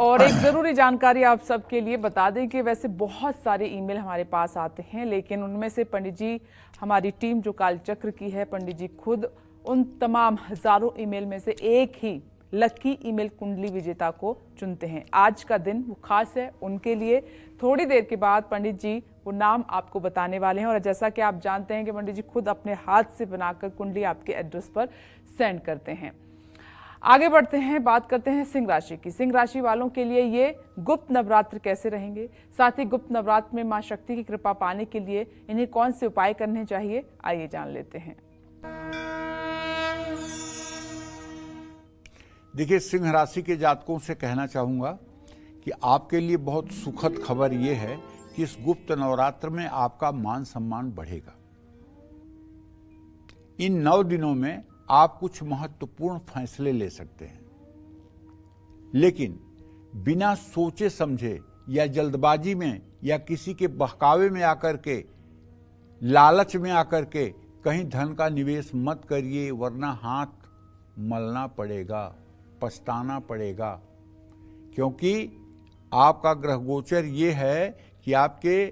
और एक जरूरी जानकारी आप सबके लिए बता दें कि वैसे बहुत सारे ईमेल हमारे पास आते हैं, लेकिन उनमें से पंडित जी, हमारी टीम जो कालचक्र की है, पंडित जी खुद उन तमाम हजारों ईमेल में से एक ही लकी ईमेल कुंडली विजेता को चुनते हैं। आज का दिन वो खास है उनके लिए। थोड़ी देर के बाद पंडित जी वो नाम आपको बताने वाले हैं, और जैसा कि आप जानते हैं कि पंडित जी खुद अपने हाथ से बनाकर कुंडली आपके एड्रेस पर सेंड करते हैं। आगे बढ़ते हैं, बात करते हैं सिंह राशि की। सिंह राशि वालों के लिए ये गुप्त नवरात्र कैसे रहेंगे, साथ ही गुप्त नवरात्र में मां शक्ति की कृपा पाने के लिए इन्हें कौन से उपाय करने चाहिए, आइए जान लेते हैं। देखिए, सिंह राशि के जातकों से कहना चाहूंगा कि आपके लिए बहुत सुखद खबर यह है कि इस गुप्त नवरात्र में आपका मान सम्मान बढ़ेगा। इन 9 दिनों में आप कुछ महत्वपूर्ण फैसले ले सकते हैं, लेकिन बिना सोचे समझे या जल्दबाजी में या किसी के बहकावे में आकर के, लालच में आकर के कहीं धन का निवेश मत करिए, वरना हाथ मलना पड़ेगा, पछताना पड़ेगा। क्योंकि आपका ग्रह गोचर ये है कि आपके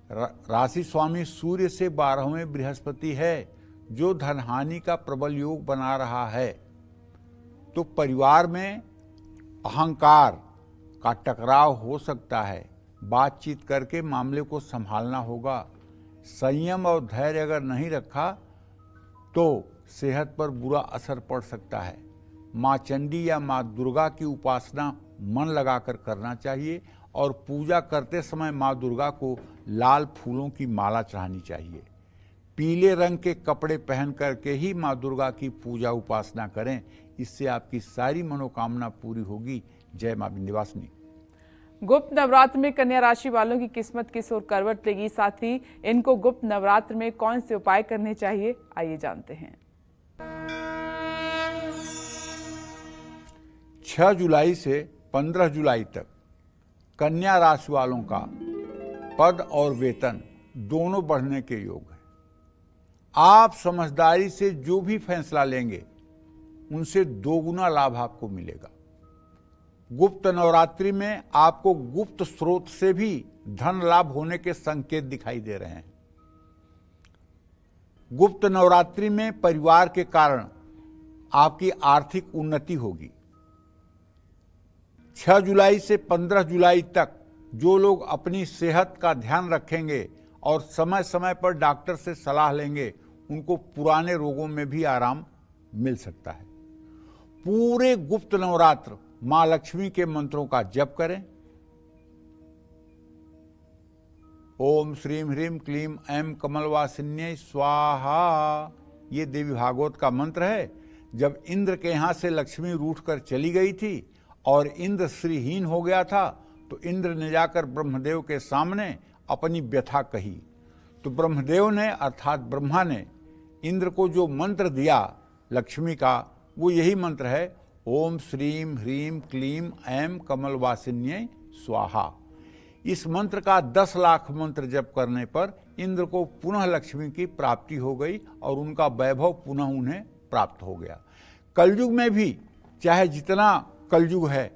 राशि स्वामी सूर्य से 12वें बृहस्पति है, जो धन हानि का प्रबल योग बना रहा है। तो परिवार में अहंकार का टकराव हो सकता है, बातचीत करके मामले को संभालना होगा। संयम और धैर्य अगर नहीं रखा तो सेहत पर बुरा असर पड़ सकता है। माँ चंडी या माँ दुर्गा की उपासना मन लगाकर करना चाहिए, और पूजा करते समय माँ दुर्गा को लाल फूलों की माला चढ़ानी चाहिए। पीले रंग के कपड़े पहन करके ही माँ दुर्गा की पूजा उपासना करें, इससे आपकी सारी मनोकामना पूरी होगी। जय माँ विंध्यवासिनी। गुप्त नवरात्र में कन्या राशि वालों की किस्मत किस ओर करवट लेगी, साथ ही इनको गुप्त नवरात्र में कौन से उपाय करने चाहिए, आइए जानते हैं। 6 जुलाई से 15 जुलाई तक कन्या राशि वालों का पद और वेतन दोनों बढ़ने के योग है। आप समझदारी से जो भी फैसला लेंगे उनसे 2 गुना लाभ आपको मिलेगा। गुप्त नवरात्रि में आपको गुप्त स्रोत से भी धन लाभ होने के संकेत दिखाई दे रहे हैं। गुप्त नवरात्रि में परिवार के कारण आपकी आर्थिक उन्नति होगी। 6 जुलाई से 15 जुलाई तक जो लोग अपनी सेहत का ध्यान रखेंगे और समय समय पर डॉक्टर से सलाह लेंगे, उनको पुराने रोगों में भी आराम मिल सकता है। पूरे गुप्त नवरात्र मां लक्ष्मी के मंत्रों का जप करें। ओम श्रीम ह्रीम क्लीम ऐम कमलवासिन्यै स्वाहा, ये देवी भागवत का मंत्र है। जब इंद्र के यहां से लक्ष्मी रूठकर चली गई थी और इंद्र श्रीहीन हो गया था, तो इंद्र ने जाकर ब्रह्मदेव के सामने अपनी व्यथा कही। तो ब्रह्मदेव ने अर्थात ब्रह्मा ने इंद्र को जो मंत्र दिया लक्ष्मी का, वो यही मंत्र है, ओम श्रीम ह्रीम क्लीम ऐम कमलवासिन्यै स्वाहा। इस मंत्र का 10 लाख मंत्र जप करने पर इंद्र को पुनः लक्ष्मी की प्राप्ति हो गई और उनका वैभव पुनः उन्हें प्राप्त हो गया। कलयुग में भी चाहे जितना कलयुग है,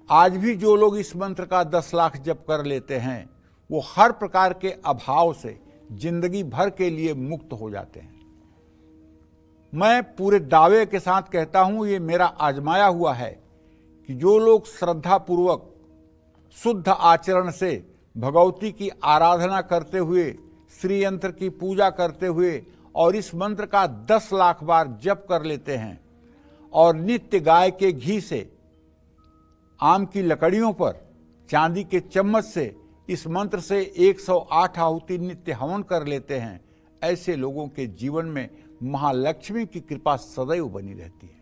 आज भी जो लोग इस मंत्र का 10 लाख जप कर लेते हैं, वो हर प्रकार के अभाव से जिंदगी भर के लिए मुक्त हो जाते हैं। मैं पूरे दावे के साथ कहता हूं, ये मेरा आजमाया हुआ है कि जो लोग श्रद्धा पूर्वक शुद्ध आचरण से भगवती की आराधना करते हुए, श्री यंत्र की पूजा करते हुए और इस मंत्र का 10 लाख बार जप कर लेते हैं और नित्य गाय के घी से, आम की लकड़ियों पर चांदी के चम्मच से इस मंत्र से 108 आहुति नित्य हवन कर लेते हैं, ऐसे लोगों के जीवन में महालक्ष्मी की कृपा सदैव बनी रहती है।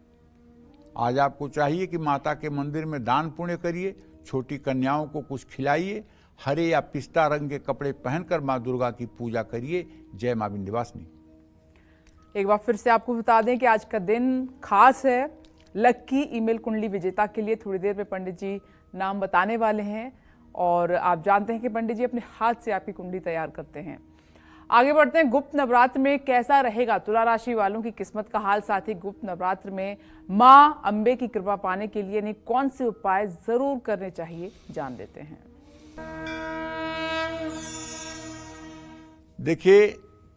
आज आपको चाहिए कि माता के मंदिर में दान पुण्य करिए, छोटी कन्याओं को कुछ खिलाइए, हरे या पिस्ता रंग के कपड़े पहनकर मां दुर्गा की पूजा करिए। जय मां विंध्यवासिनी। एक बार फिर से आपको बता दें कि आज का दिन खास है लक्की ईमेल कुंडली विजेता के लिए। थोड़ी देर में पंडित जी नाम बताने वाले हैं और आप जानते हैं कि पंडित जी अपने हाथ से आपकी कुंडली तैयार करते हैं। आगे बढ़ते हैं, गुप्त नवरात्र में कैसा रहेगा तुला राशि वालों की किस्मत का हाल। साथ ही गुप्त नवरात्र में मां अंबे की कृपा पाने के लिए इन्हें कौन से उपाय जरूर करने चाहिए, जान लेते हैं। देखिए,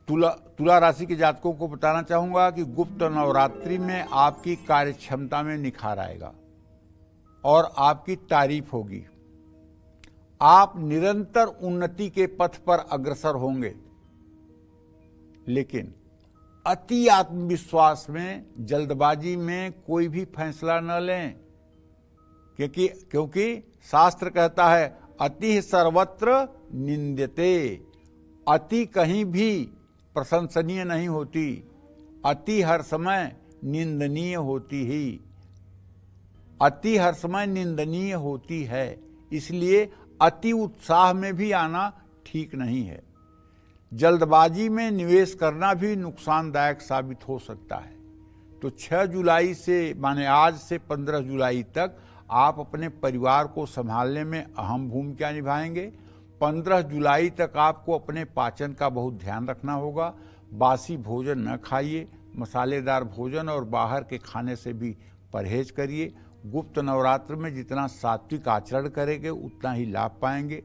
तुला राशि के जातकों को बताना चाहूंगा कि गुप्त नवरात्रि में आपकी कार्य क्षमता में निखार आएगा और आपकी तारीफ होगी। आप निरंतर उन्नति के पथ पर अग्रसर होंगे, लेकिन अति आत्मविश्वास में, जल्दबाजी में कोई भी फैसला न लें, क्योंकि शास्त्र कहता है अति सर्वत्र निंद्यते। अति कहीं भी प्रशंसनीय नहीं होती, अति हर समय निंदनीय होती ही, अति हर समय निंदनीय होती है। इसलिए अति उत्साह में भी आना ठीक नहीं है। जल्दबाजी में निवेश करना भी नुकसानदायक साबित हो सकता है। तो 6 जुलाई से, माने आज से 15 जुलाई तक आप अपने परिवार को संभालने में अहम भूमिका निभाएंगे। 15 जुलाई तक आपको अपने पाचन का बहुत ध्यान रखना होगा। बासी भोजन न खाइए, मसालेदार भोजन और बाहर के खाने से भी परहेज करिए। गुप्त नवरात्र में जितना सात्विक आचरण करेंगे उतना ही लाभ पाएंगे।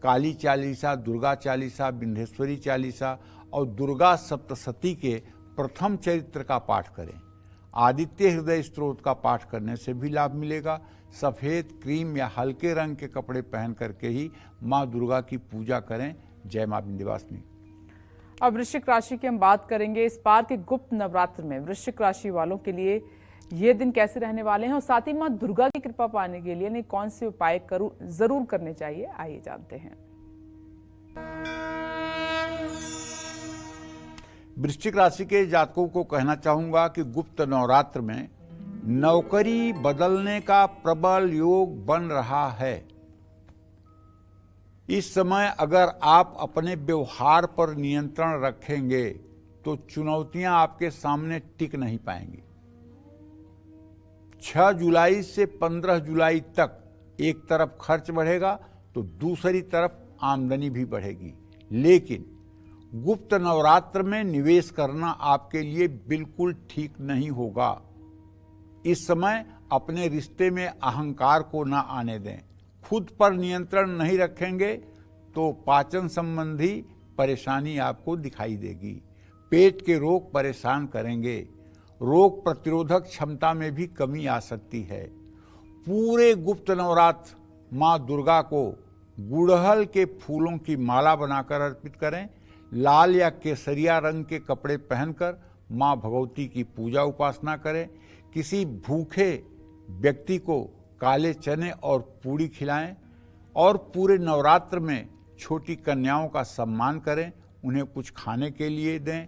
काली चालीसा, दुर्गा चालीसा, विंध्येश्वरी चालीसा और दुर्गा सप्तशती के प्रथम चरित्र का पाठ करें। आदित्य हृदय स्तोत्र का पाठ करने से भी लाभ मिलेगा। सफ़ेद, क्रीम या हल्के रंग के कपड़े पहन करके ही माँ दुर्गा की पूजा करें। जय माँ विंध्यवासिनी। अब वृश्चिक राशि की हम बात करेंगे। इस बार के गुप्त नवरात्र में वृश्चिक राशि वालों के लिए ये दिन कैसे रहने वाले हैं और साथ ही माँ दुर्गा की कृपा पाने के लिए इन्हें कौन से उपाय जरूर करने चाहिए, आइए जानते हैं। वृश्चिक राशि के जातकों को कहना चाहूंगा कि गुप्त नवरात्र में नौकरी बदलने का प्रबल योग बन रहा है। इस समय अगर आप अपने व्यवहार पर नियंत्रण रखेंगे तो चुनौतियां आपके सामने टिक नहीं पाएंगी। 6 जुलाई से 15 जुलाई तक एक तरफ खर्च बढ़ेगा तो दूसरी तरफ आमदनी भी बढ़ेगी, लेकिन गुप्त नवरात्र में निवेश करना आपके लिए बिल्कुल ठीक नहीं होगा। इस समय अपने रिश्ते में अहंकार को न आने दें। खुद पर नियंत्रण नहीं रखेंगे तो पाचन संबंधी परेशानी आपको दिखाई देगी। पेट के रोग परेशान करेंगे। रोग प्रतिरोधक क्षमता में भी कमी आ सकती है। पूरे गुप्त नवरात्र माँ दुर्गा को गुड़हल के फूलों की माला बनाकर अर्पित करें। लाल या केसरिया रंग के कपड़े पहनकर माँ भगवती की पूजा उपासना करें। किसी भूखे व्यक्ति को काले चने और पूड़ी खिलाएं और पूरे नवरात्र में छोटी कन्याओं का सम्मान करें, उन्हें कुछ खाने के लिए दें,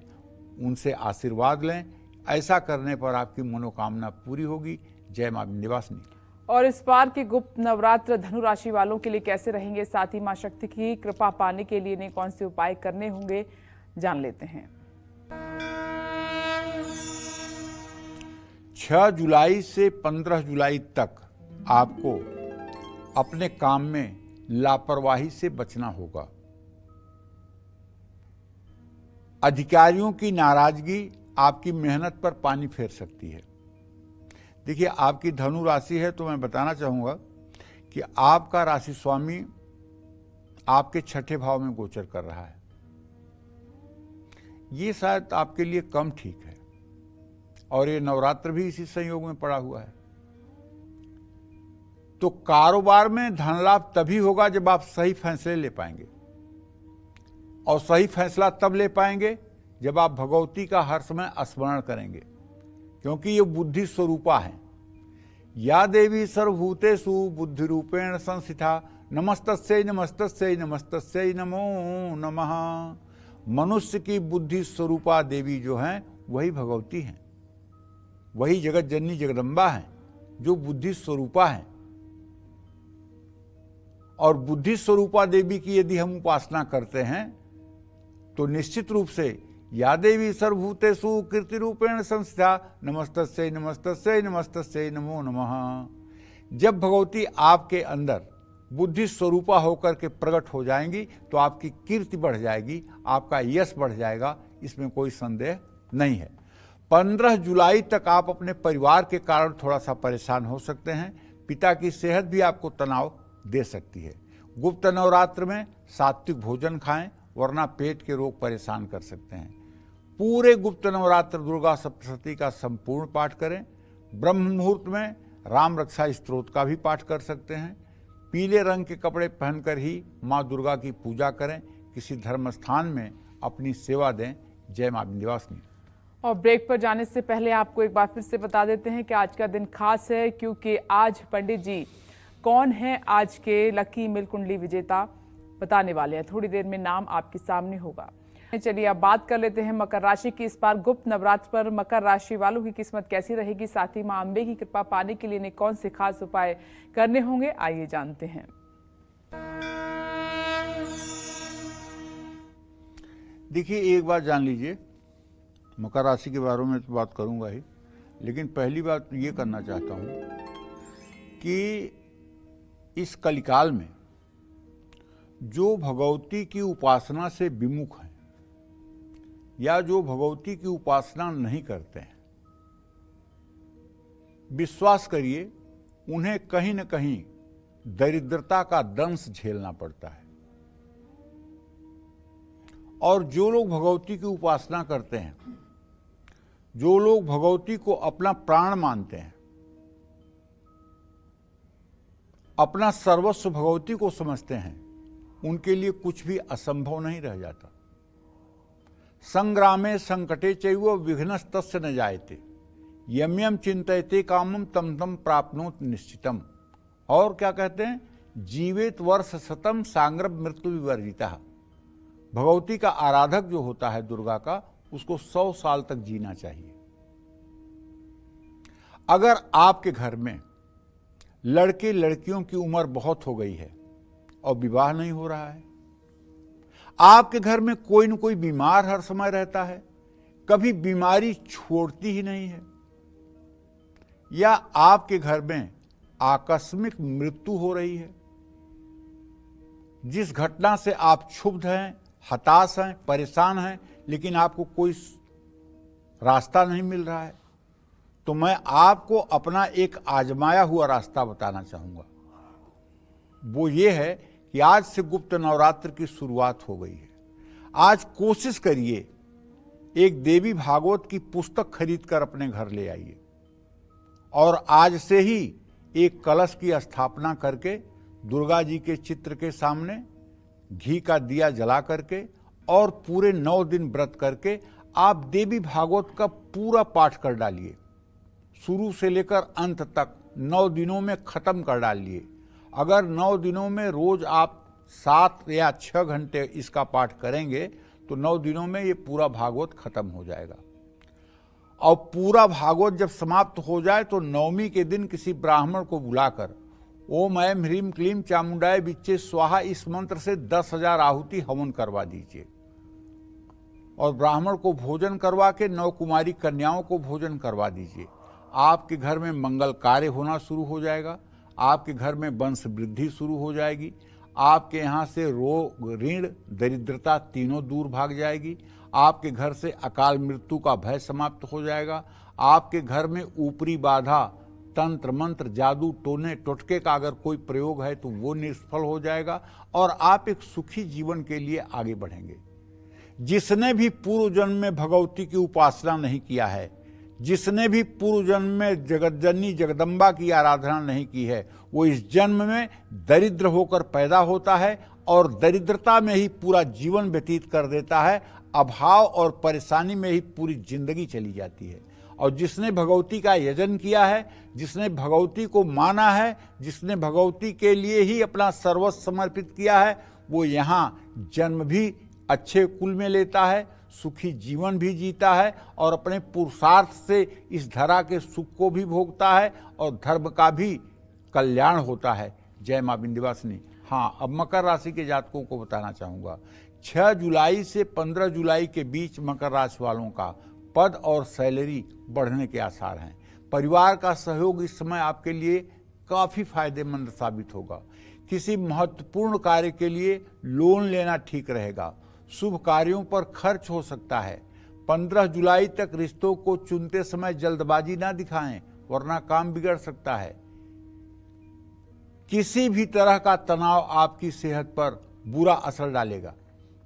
उनसे आशीर्वाद लें। ऐसा करने पर आपकी मनोकामना पूरी होगी। जय मां विंध्यवासिनी। और इस बार के गुप्त नवरात्र धनु राशि वालों के लिए कैसे रहेंगे, साथ ही मां शक्ति की कृपा पाने के लिए इन्हें कौन से उपाय करने होंगे, जान लेते हैं। 6 जुलाई से 15 जुलाई तक आपको अपने काम में लापरवाही से बचना होगा। अधिकारियों की नाराजगी आपकी मेहनत पर पानी फेर सकती है। देखिए, आपकी धनु राशि है तो मैं बताना चाहूंगा कि आपका राशि स्वामी आपके 6ठे भाव में गोचर कर रहा है। ये शायद आपके लिए कम ठीक है और ये नवरात्र भी इसी संयोग में पड़ा हुआ है। तो कारोबार में धन लाभ तभी होगा जब आप सही फैसले ले पाएंगे, और सही फैसला तब ले पाएंगे जब आप भगवती का हर समय स्मरण करेंगे, क्योंकि ये बुद्धि स्वरूपा है। या देवी सर्वभूतेषु बुद्धि रूपेण संस्थिता नमस्तस्यै नमस्तस्यै नमस्तस्यै नमो नमः। मनुष्य की बुद्धि स्वरूपा देवी जो हैं वही भगवती हैं, वही जगत जननी जगदम्बा हैं जो बुद्धि स्वरूपा हैं। और बुद्धि स्वरूपा देवी की यदि हम उपासना करते हैं तो निश्चित रूप से या देवी सर्वभूतेषु कीर्ति रूपेण संस्थिता नमस्तस्यै नमस्तस्यै नमस्तस्यै नमो नमः। जब भगवती आपके अंदर बुद्धि स्वरूपा होकर के प्रकट हो जाएंगी तो आपकी कीर्ति बढ़ जाएगी, आपका यश बढ़ जाएगा, इसमें कोई संदेह नहीं है। 15 जुलाई तक आप अपने परिवार के कारण थोड़ा सा परेशान हो सकते हैं। पिता की सेहत भी आपको तनाव दे सकती है। गुप्त नवरात्र में सात्विक भोजन खाएं, वरना पेट के रोग परेशान कर सकते हैं। पूरे गुप्त नवरात्र दुर्गा सप्तशती का संपूर्ण पाठ करें। ब्रह्म मुहूर्त में राम रक्षा स्तोत्र का भी पाठ कर सकते हैं। पीले रंग के कपड़े पहनकर ही माँ दुर्गा की पूजा करें। किसी धर्म स्थान में अपनी सेवा दें। जय माँ विंध्यवासिनी। और ब्रेक पर जाने से पहले आपको एक बार फिर से बता देते हैं कि आज का दिन खास है, क्योंकि आज पंडित जी कौन है आज के लकी मिल कुंडली विजेता बताने वाले हैं। थोड़ी देर में नाम आपके सामने होगा। चलिए अब बात कर लेते हैं मकर राशि की। इस बार गुप्त नवरात्र पर मकर राशि वालों की किस्मत कैसी रहेगी, साथ ही मां अम्बे की कृपा पाने के लिए इन्हें कौन से खास उपाय करने होंगे, आइए जानते हैं। देखिए, एक बात जान लीजिए, मकर राशि के बारे में तो बात करूंगा ही, लेकिन पहली बात ये करना चाहता हूं कि इस कलिकाल में जो भगवती की उपासना से विमुख हैं या जो भगवती की उपासना नहीं करते हैं, विश्वास करिए उन्हें कहीं न कहीं दरिद्रता का दंश झेलना पड़ता है। और जो लोग भगवती की उपासना करते हैं, जो लोग भगवती को अपना प्राण मानते हैं, अपना सर्वस्व भगवती को समझते हैं, उनके लिए कुछ भी असंभव नहीं रह जाता। संग्रामे संकटे चैव विघ्नस्तस्य न जायते, यम यम चिंतयते कामम तम तम प्राप्नोत निश्चितम। और क्या कहते हैं, जीवेत वर्ष शतम सांग्रभ मृत्यु विवर्जिता। भगवती का आराधक जो होता है दुर्गा का, उसको 100 साल तक जीना चाहिए। अगर आपके घर में लड़के लड़कियों की उम्र बहुत हो गई है और विवाह नहीं हो रहा है, आपके घर में कोई न कोई बीमार हर समय रहता है, कभी बीमारी छोड़ती ही नहीं है, या आपके घर में आकस्मिक मृत्यु हो रही है, जिस घटना से आप क्षुब्ध हैं, हताश हैं, परेशान हैं, लेकिन आपको कोई रास्ता नहीं मिल रहा है, तो मैं आपको अपना एक आजमाया हुआ रास्ता बताना चाहूंगा। वो ये है कि आज से गुप्त नवरात्र की शुरुआत हो गई है। आज कोशिश करिए एक देवी भागवत की पुस्तक खरीदकर अपने घर ले आइए और आज से ही एक कलश की स्थापना करके दुर्गा जी के चित्र के सामने घी का दिया जला करके और पूरे 9 दिन व्रत करके आप देवी भागवत का पूरा पाठ कर डालिए। शुरू से लेकर अंत तक 9 दिनों में खत्म कर डालिए। अगर 9 दिनों में रोज आप 7 या 6 घंटे इसका पाठ करेंगे तो 9 दिनों में ये पूरा भागवत खत्म हो जाएगा। और पूरा भागवत जब समाप्त हो जाए तो 9वीं के दिन किसी ब्राह्मण को बुलाकर ओम ऐं ह्रीं क्लीं चामुंडाय विच्चे स्वाहा इस मंत्र से 10,000 आहुति हवन करवा दीजिए और ब्राह्मण को भोजन करवा के 9 कुमारी कन्याओं को भोजन करवा दीजिए। आपके घर में मंगल कार्य होना शुरू हो जाएगा, आपके घर में वंश वृद्धि शुरू हो जाएगी, आपके यहाँ से रोग, ऋण, दरिद्रता तीनों दूर भाग जाएगी, आपके घर से अकाल मृत्यु का भय समाप्त हो जाएगा, आपके घर में ऊपरी बाधा, तंत्र मंत्र, जादू टोने टोटके का अगर कोई प्रयोग है तो वो निष्फल हो जाएगा और आप एक सुखी जीवन के लिए आगे बढ़ेंगे। जिसने भी पूर्व जन्म में भगवती की उपासना नहीं किया है, जिसने भी पूर्व जन्म में जगतजननी जगदम्बा की आराधना नहीं की है, वो इस जन्म में दरिद्र होकर पैदा होता है और दरिद्रता में ही पूरा जीवन व्यतीत कर देता है। अभाव और परेशानी में ही पूरी जिंदगी चली जाती है। और जिसने भगवती का यजन किया है, जिसने भगवती को माना है, जिसने भगवती के लिए ही अपना सर्वस्व समर्पित किया है, वो यहाँ जन्म भी अच्छे कुल में लेता है, सुखी जीवन भी जीता है और अपने पुरुषार्थ से इस धरा के सुख को भी भोगता है और धर्म का भी कल्याण होता है। जय मां विंध्यवासिनी। हाँ, अब मकर राशि के जातकों को बताना चाहूंगा, 6 जुलाई से 15 जुलाई के बीच मकर राशि वालों का पद और सैलरी बढ़ने के आसार हैं। परिवार का सहयोग इस समय आपके लिए काफी फायदेमंद साबित होगा। किसी महत्वपूर्ण कार्य के लिए लोन लेना ठीक रहेगा। शुभ कार्यों पर खर्च हो सकता है। 15 जुलाई तक रिश्तों को चुनते समय जल्दबाजी ना दिखाएं, वरना काम बिगड़ सकता है। किसी भी तरह का तनाव आपकी सेहत पर बुरा असर डालेगा।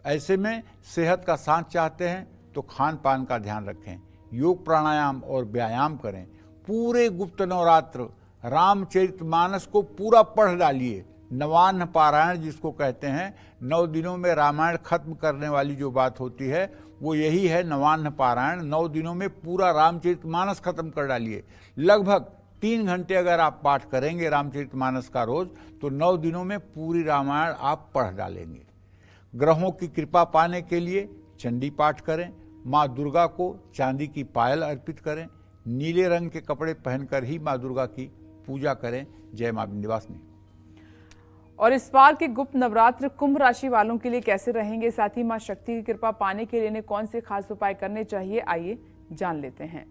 ऐसे में सेहत का साथ चाहते हैं तो खान पान का ध्यान रखें, योग प्राणायाम और व्यायाम करें। पूरे गुप्त नवरात्र रामचरितमानस को पूरा पढ़ डालिए। नवान्न पारायण जिसको कहते हैं, 9 दिनों में रामायण खत्म करने वाली जो बात होती है वो यही है, नवान्न पारायण। 9 दिनों में पूरा रामचरितमानस खत्म कर डालिए। लगभग 3 घंटे अगर आप पाठ करेंगे रामचरितमानस का रोज, तो 9 दिनों में पूरी रामायण आप पढ़ डालेंगे। ग्रहों की कृपा पाने के लिए चंडी पाठ करें। माँ दुर्गा को चांदी की पायल अर्पित करें। नीले रंग के कपड़े पहनकर ही माँ दुर्गा की पूजा करें। जय माँ विंध्यवासिनी। और इस बार के गुप्त नवरात्र कुंभ राशि वालों के लिए कैसे रहेंगे, साथ ही मां शक्ति की कृपा पाने के लिए इन्हें कौन से खास उपाय करने चाहिए, आइए जान लेते हैं।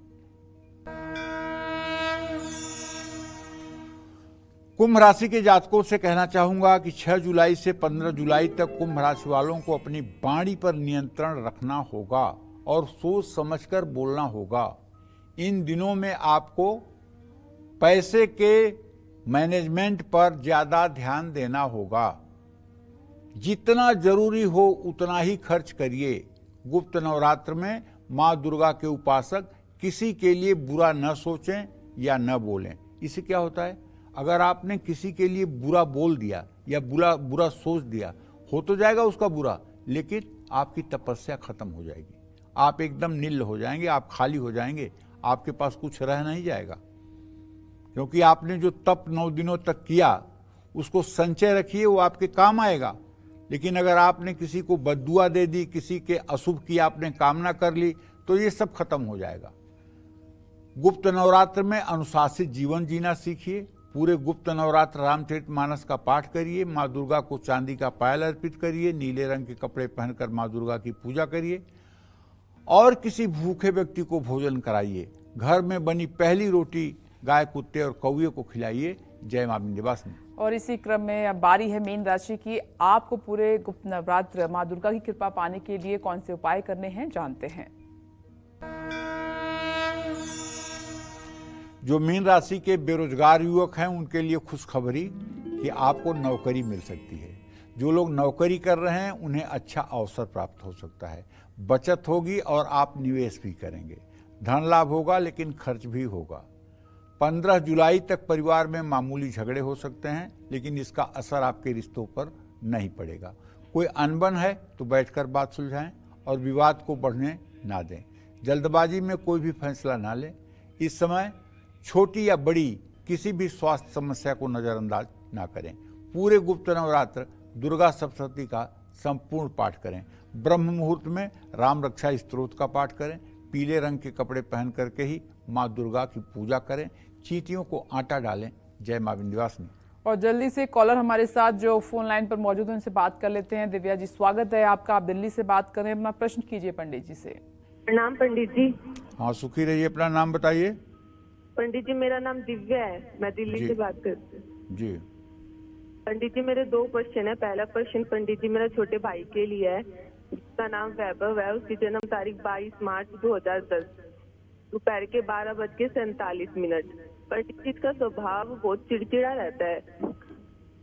कुंभ राशि के जातकों से कहना चाहूंगा कि 6 जुलाई से 15 जुलाई तक कुंभ राशि वालों को अपनी वाणी पर नियंत्रण रखना होगा और सोच समझकर बोलना होगा। इन दिनों में आपको पैसे के मैनेजमेंट पर ज्यादा ध्यान देना होगा। जितना जरूरी हो उतना ही खर्च करिए। गुप्त नवरात्र में माँ दुर्गा के उपासक किसी के लिए बुरा न सोचें या न बोलें। इससे क्या होता है, अगर आपने किसी के लिए बुरा बोल दिया या बुरा सोच दिया, हो तो जाएगा उसका बुरा, लेकिन आपकी तपस्या खत्म हो जाएगी। आप एकदम निल हो जाएंगे, आप खाली हो जाएंगे, आपके पास कुछ रह नहीं जाएगा। क्योंकि आपने जो तप 9 दिनों तक किया उसको संचय रखिए, वो आपके काम आएगा। लेकिन अगर आपने किसी को बद्दुआ दे दी, किसी के अशुभ की आपने कामना कर ली, तो ये सब खत्म हो जाएगा। गुप्त नवरात्र में अनुशासित जीवन जीना सीखिए। पूरे गुप्त नवरात्र रामचरितमानस का पाठ करिए। माँ दुर्गा को चांदी का पायल अर्पित करिए। नीले रंग के कपड़े पहनकर माँ दुर्गा की पूजा करिए और किसी भूखे व्यक्ति को भोजन कराइए। घर में बनी पहली रोटी गाय, कुत्ते और कौवे को खिलाइए। जय मां विंध्यवासिनी। और इसी क्रम में अब बारी है मीन राशि की। आपको पूरे गुप्त नवरात्र माँ दुर्गा की कृपा पाने के लिए कौन से उपाय करने हैं, जानते हैं। जो मीन राशि के बेरोजगार युवक हैं उनके लिए खुशखबरी कि आपको नौकरी मिल सकती है। जो लोग नौकरी कर रहे हैं उन्हें अच्छा अवसर प्राप्त हो सकता है। बचत होगी और आप निवेश भी करेंगे। धन लाभ होगा लेकिन खर्च भी होगा। 15 जुलाई तक परिवार में मामूली झगड़े हो सकते हैं, लेकिन इसका असर आपके रिश्तों पर नहीं पड़ेगा। कोई अनबन है तो बैठकर बात सुलझाएं और विवाद को बढ़ने ना दें। जल्दबाजी में कोई भी फैसला ना लें। इस समय छोटी या बड़ी किसी भी स्वास्थ्य समस्या को नजरअंदाज ना करें। पूरे गुप्त नवरात्र दुर्गा सप्तशती का संपूर्ण पाठ करें। ब्रह्म मुहूर्त में राम रक्षा स्तोत्र का पाठ करें। पीले रंग के कपड़े पहन करके ही माँ दुर्गा की पूजा करें। चींटियों को आटा डालें। जय माँ विंध्यवासिनी। और जल्दी से कॉलर हमारे साथ जो फोन लाइन पर मौजूद है उनसे बात कर लेते हैं। दिव्या जी, स्वागत है आपका। आप दिल्ली से बात कर रहे हैं, अपना प्रश्न कीजिए पंडित जी से। प्रणाम पंडित जी। हाँ, सुखी रहिए। अपना नाम बताइए। पंडित जी, मेरा नाम दिव्या है, मैं दिल्ली से बात करती हूँ। जी पंडित जी, मेरे 2 क्वेश्चन है। पहला क्वेश्चन पंडित जी मेरा छोटे भाई के लिए है, जिसका नाम वैभव है। उसकी जन्म तारीख 22 मार्च 2010, दोपहर के 12:47। पंडित जी का स्वभाव बहुत चिड़चिड़ा रहता है,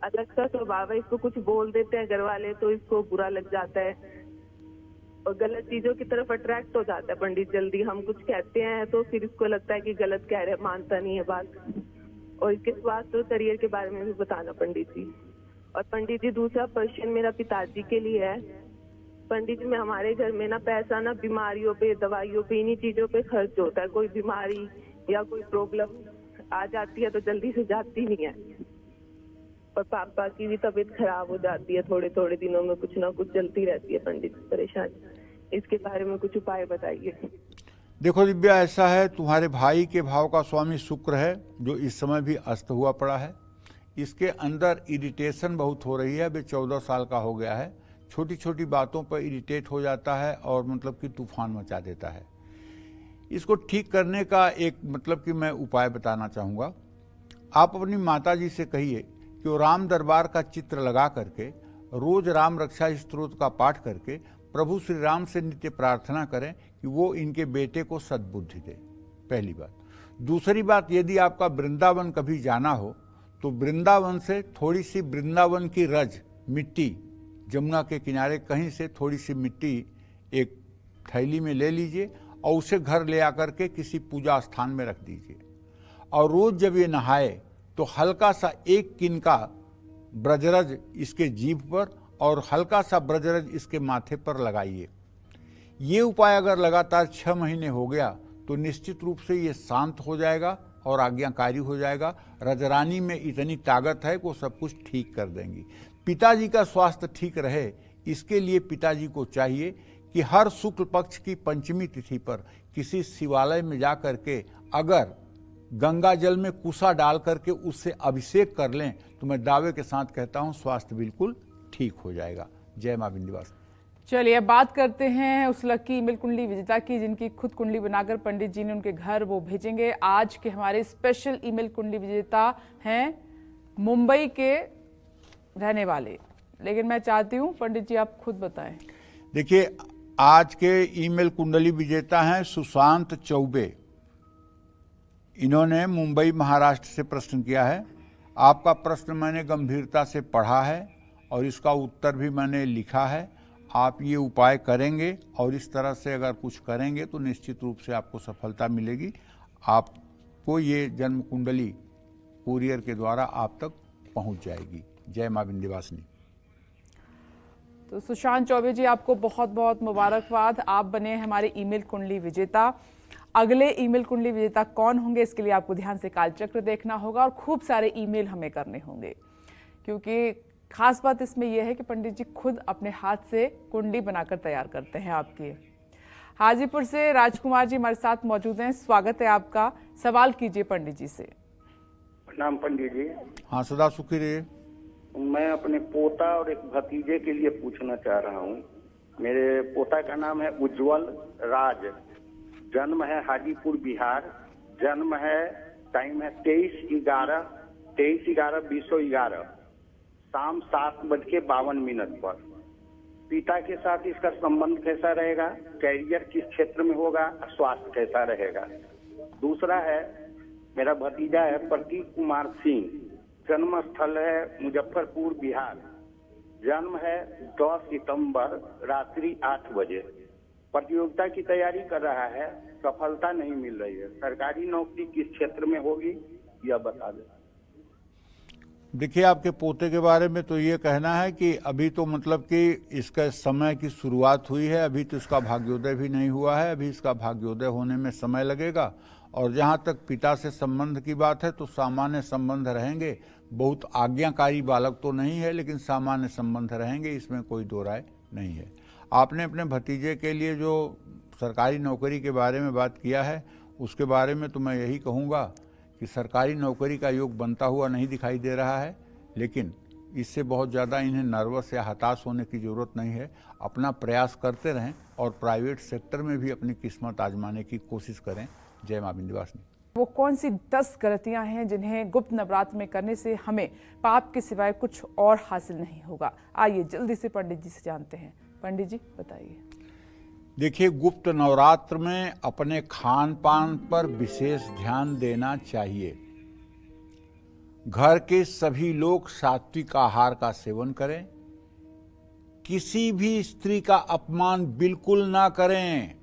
अलग सा स्वभाव है। इसको कुछ बोल देते हैं घर वाले तो इसको बुरा लग जाता है और गलत चीजों की तरफ अट्रैक्ट हो जाता है पंडित जल्दी। हम कुछ कहते हैं तो फिर इसको लगता है कि गलत कह रहे, मानता नहीं है बात। और इसके स्वास्थ्य और करियर के बारे में भी बताना पंडित जी। और पंडित जी, दूसरा क्वेश्चन मेरा पिताजी के लिए है। पंडित जी, में हमारे घर में ना पैसा ना बीमारियों पे, दवाइयों पे, इन्हीं चीजों पे खर्च होता है। कोई बीमारी या कोई प्रॉब्लम आ जाती है तो जल्दी से जाती नहीं है। और पापा की भी तबीयत खराब हो जाती है, थोड़े थोड़े दिनों में कुछ ना कुछ चलती रहती है पंडित, परेशानी। इसके बारे में कुछ उपाय बताइए। देखो दिव्या, ऐसा है, तुम्हारे भाई के भाव का स्वामी शुक्र है जो इस समय भी अस्त हुआ पड़ा है। इसके अंदर इरिटेशन बहुत हो रही है। अभी 14 साल का हो गया है। छोटी छोटी बातों पर इरिटेट हो जाता है और मतलब कि तूफान मचा देता है। इसको ठीक करने का एक मतलब कि मैं उपाय बताना चाहूँगा। आप अपनी माता जी से कहिए कि कि वो राम दरबार का चित्र लगा करके रोज राम रक्षा स्तोत्र का पाठ करके प्रभु श्री राम से नित्य प्रार्थना करें कि वो इनके बेटे को सद्बुद्धि दे। पहली बात। दूसरी बात, यदि आपका वृंदावन कभी जाना हो तो वृंदावन से थोड़ी सी वृंदावन की रज मिट्टी, जमुना के किनारे कहीं से थोड़ी सी मिट्टी एक थैली में ले लीजिए और उसे घर ले आकर के किसी पूजा स्थान में रख दीजिए। और रोज जब ये नहाए तो हल्का सा एक किनका ब्रजरज इसके जीभ पर और हल्का सा ब्रजरज इसके माथे पर लगाइए। ये उपाय अगर लगातार 6 महीने हो गया तो निश्चित रूप से ये शांत हो जाएगा और आज्ञाकारी हो जाएगा। रजरानी में इतनी ताकत है कि वो सब कुछ ठीक कर देंगी। पिताजी का स्वास्थ्य ठीक रहे, इसके लिए पिताजी को चाहिए कि हर शुक्ल पक्ष की पंचमी तिथि पर किसी शिवालय में जा करके अगर गंगा जल में कुसा डाल करके उससे अभिषेक कर लें तो मैं दावे के साथ कहता हूं स्वास्थ्य बिल्कुल ठीक हो जाएगा। जय मां विंध्यवासिनी। चलिए अब बात करते हैं उस लकी ईमेल कुंडली विजेता की जिनकी खुद कुंडली बनाकर पंडित जी ने उनके घर वो भेजेंगे। आज के हमारे स्पेशल ईमेल कुंडली विजेता हैं मुंबई के रहने वाले, लेकिन मैं चाहती हूं पंडित जी आप खुद बताएं। देखिए, आज के ईमेल कुंडली विजेता हैं सुशांत चौबे। इन्होंने मुंबई महाराष्ट्र से प्रश्न किया है। आपका प्रश्न मैंने गंभीरता से पढ़ा है और इसका उत्तर भी मैंने लिखा है। आप ये उपाय करेंगे और इस तरह से अगर कुछ करेंगे तो निश्चित रूप से आपको सफलता मिलेगी। आपको ये जन्म कुंडली कुरियर के द्वारा आप तक पहुंच जाएगी। जय मां विंध्यवासिनी। तो सुशांत चौबे जी आपको बहुत बहुत मुबारकबाद, आप बने हैं हमारे ईमेल कुंडली विजेता। अगले ईमेल कुंडली विजेता कौन होंगे इसके लिए आपको ध्यान से कालचक्र देखना होगा और खूब सारे ईमेल हमें करने होंगे, क्योंकि खास बात इसमें यह है कि पंडित जी खुद अपने हाथ से कुंडली बनाकर तैयार करते हैं आपकी। हाजीपुर से राजकुमार जी हमारे साथ मौजूद हैं, स्वागत है आपका। सवाल कीजिए पंडित जी से। प्रणाम पंडित जी। हाँ, सदा सुखी रहिए। मैं अपने पोता और एक भतीजे के लिए पूछना चाह रहा हूँ। मेरे पोता का नाम है उज्जवल राज, जन्म है हाजीपुर बिहार, जन्म है टाइम है 23/11/2011 शाम 7:52 पर। पिता के साथ इसका संबंध कैसा रहेगा, कैरियर किस क्षेत्र में होगा, स्वास्थ्य कैसा रहेगा। दूसरा है मेरा भतीजा है प्रतीक कुमार सिंह, जन्म स्थल है मुजफ्फरपुर बिहार, जन्म है 10 सितंबर रात्रि 8 बजे। प्रतियोगिता की तैयारी कर रहा है, सफलता नहीं मिल रही है। सरकारी नौकरी किस क्षेत्र में होगी यह बता दें। देखिए, आपके पोते के बारे में तो ये कहना है कि अभी तो मतलब कि इसका समय की शुरुआत हुई है, अभी तो इसका भाग्योदय भी नहीं हुआ है, अभी इसका भाग्योदय होने में समय लगेगा। और जहाँ तक पिता से संबंध की बात है तो सामान्य संबंध रहेंगे। बहुत आज्ञाकारी बालक तो नहीं है, लेकिन सामान्य संबंध रहेंगे, इसमें कोई दो राय नहीं है। आपने अपने भतीजे के लिए जो सरकारी नौकरी के बारे में बात किया है उसके बारे में तो मैं यही कहूँगा कि सरकारी नौकरी का योग बनता हुआ नहीं दिखाई दे रहा है, लेकिन इससे बहुत ज़्यादा इन्हें नर्वस या हताश होने की ज़रूरत नहीं है। अपना प्रयास करते रहें और प्राइवेट सेक्टर में भी अपनी किस्मत आजमाने की कोशिश करें। जय मां विंध्यवासिनी। वो कौन सी 10 गलतियां हैं जिन्हें गुप्त नवरात्र में करने से हमें पाप के सिवाय कुछ और हासिल नहीं होगा? आइए जल्दी से पंडित जी से जानते हैं। पंडित जी बताइए। देखिए, गुप्त नवरात्र में अपने खान पान पर विशेष ध्यान देना चाहिए। घर के सभी लोग सात्विक आहार का सेवन करें। किसी भी स्त्री का अपमान बिल्कुल ना करें।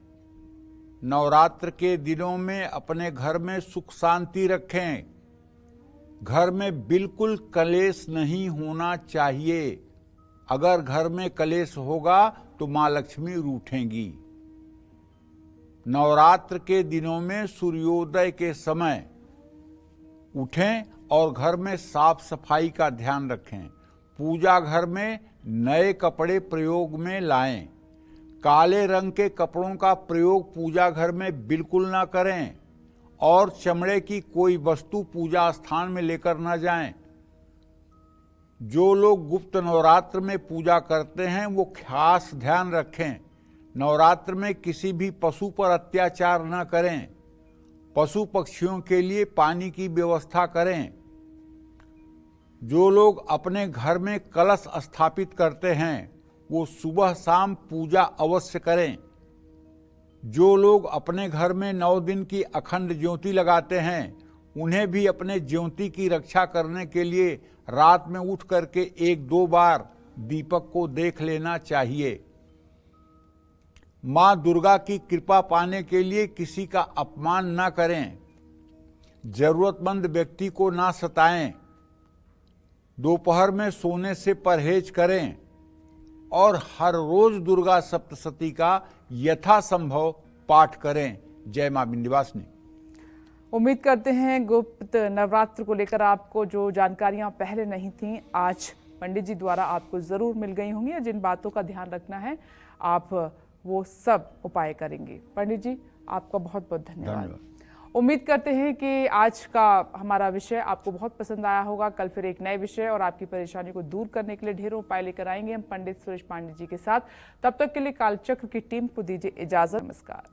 नवरात्र के दिनों में अपने घर में सुख शांति रखें। घर में बिल्कुल कलेश नहीं होना चाहिए। अगर घर में कलेश होगा तो मां लक्ष्मी रूठेंगी। नवरात्र के दिनों में सूर्योदय के समय उठें और घर में साफ सफाई का ध्यान रखें। पूजा घर में नए कपड़े प्रयोग में लाएं। काले रंग के कपड़ों का प्रयोग पूजा घर में बिल्कुल ना करें और चमड़े की कोई वस्तु पूजा स्थान में लेकर ना जाएं। जो लोग गुप्त नवरात्र में पूजा करते हैं वो खास ध्यान रखें, नवरात्र में किसी भी पशु पर अत्याचार न करें। पशु पक्षियों के लिए पानी की व्यवस्था करें। जो लोग अपने घर में कलश स्थापित करते हैं वो सुबह शाम पूजा अवश्य करें। जो लोग अपने घर में 9 दिन की अखंड ज्योति लगाते हैं उन्हें भी अपने ज्योति की रक्षा करने के लिए रात में उठ करके 1-2 बार दीपक को देख लेना चाहिए। मां दुर्गा की कृपा पाने के लिए किसी का अपमान ना करें। जरूरतमंद व्यक्ति को ना सताएं। दोपहर में सोने से परहेज करें और हर रोज दुर्गा सप्तशती का यथासंभव पाठ करें। जय मां विंध्यवासिनी। उम्मीद करते हैं गुप्त नवरात्र को लेकर आपको जो जानकारियां पहले नहीं थीं आज पंडित जी द्वारा आपको जरूर मिल गई होंगी। जिन बातों का ध्यान रखना है आप वो सब उपाय करेंगे। पंडित जी आपका बहुत बहुत धन्यवाद। उम्मीद करते हैं कि आज का हमारा विषय आपको बहुत पसंद आया होगा। कल फिर एक नए विषय और आपकी परेशानी को दूर करने के लिए ढेरों उपाय लेकर आएंगे हम पंडित सुरेश पांडे जी के साथ। तब तक के लिए कालचक्र की टीम को दीजिए इजाजत। नमस्कार।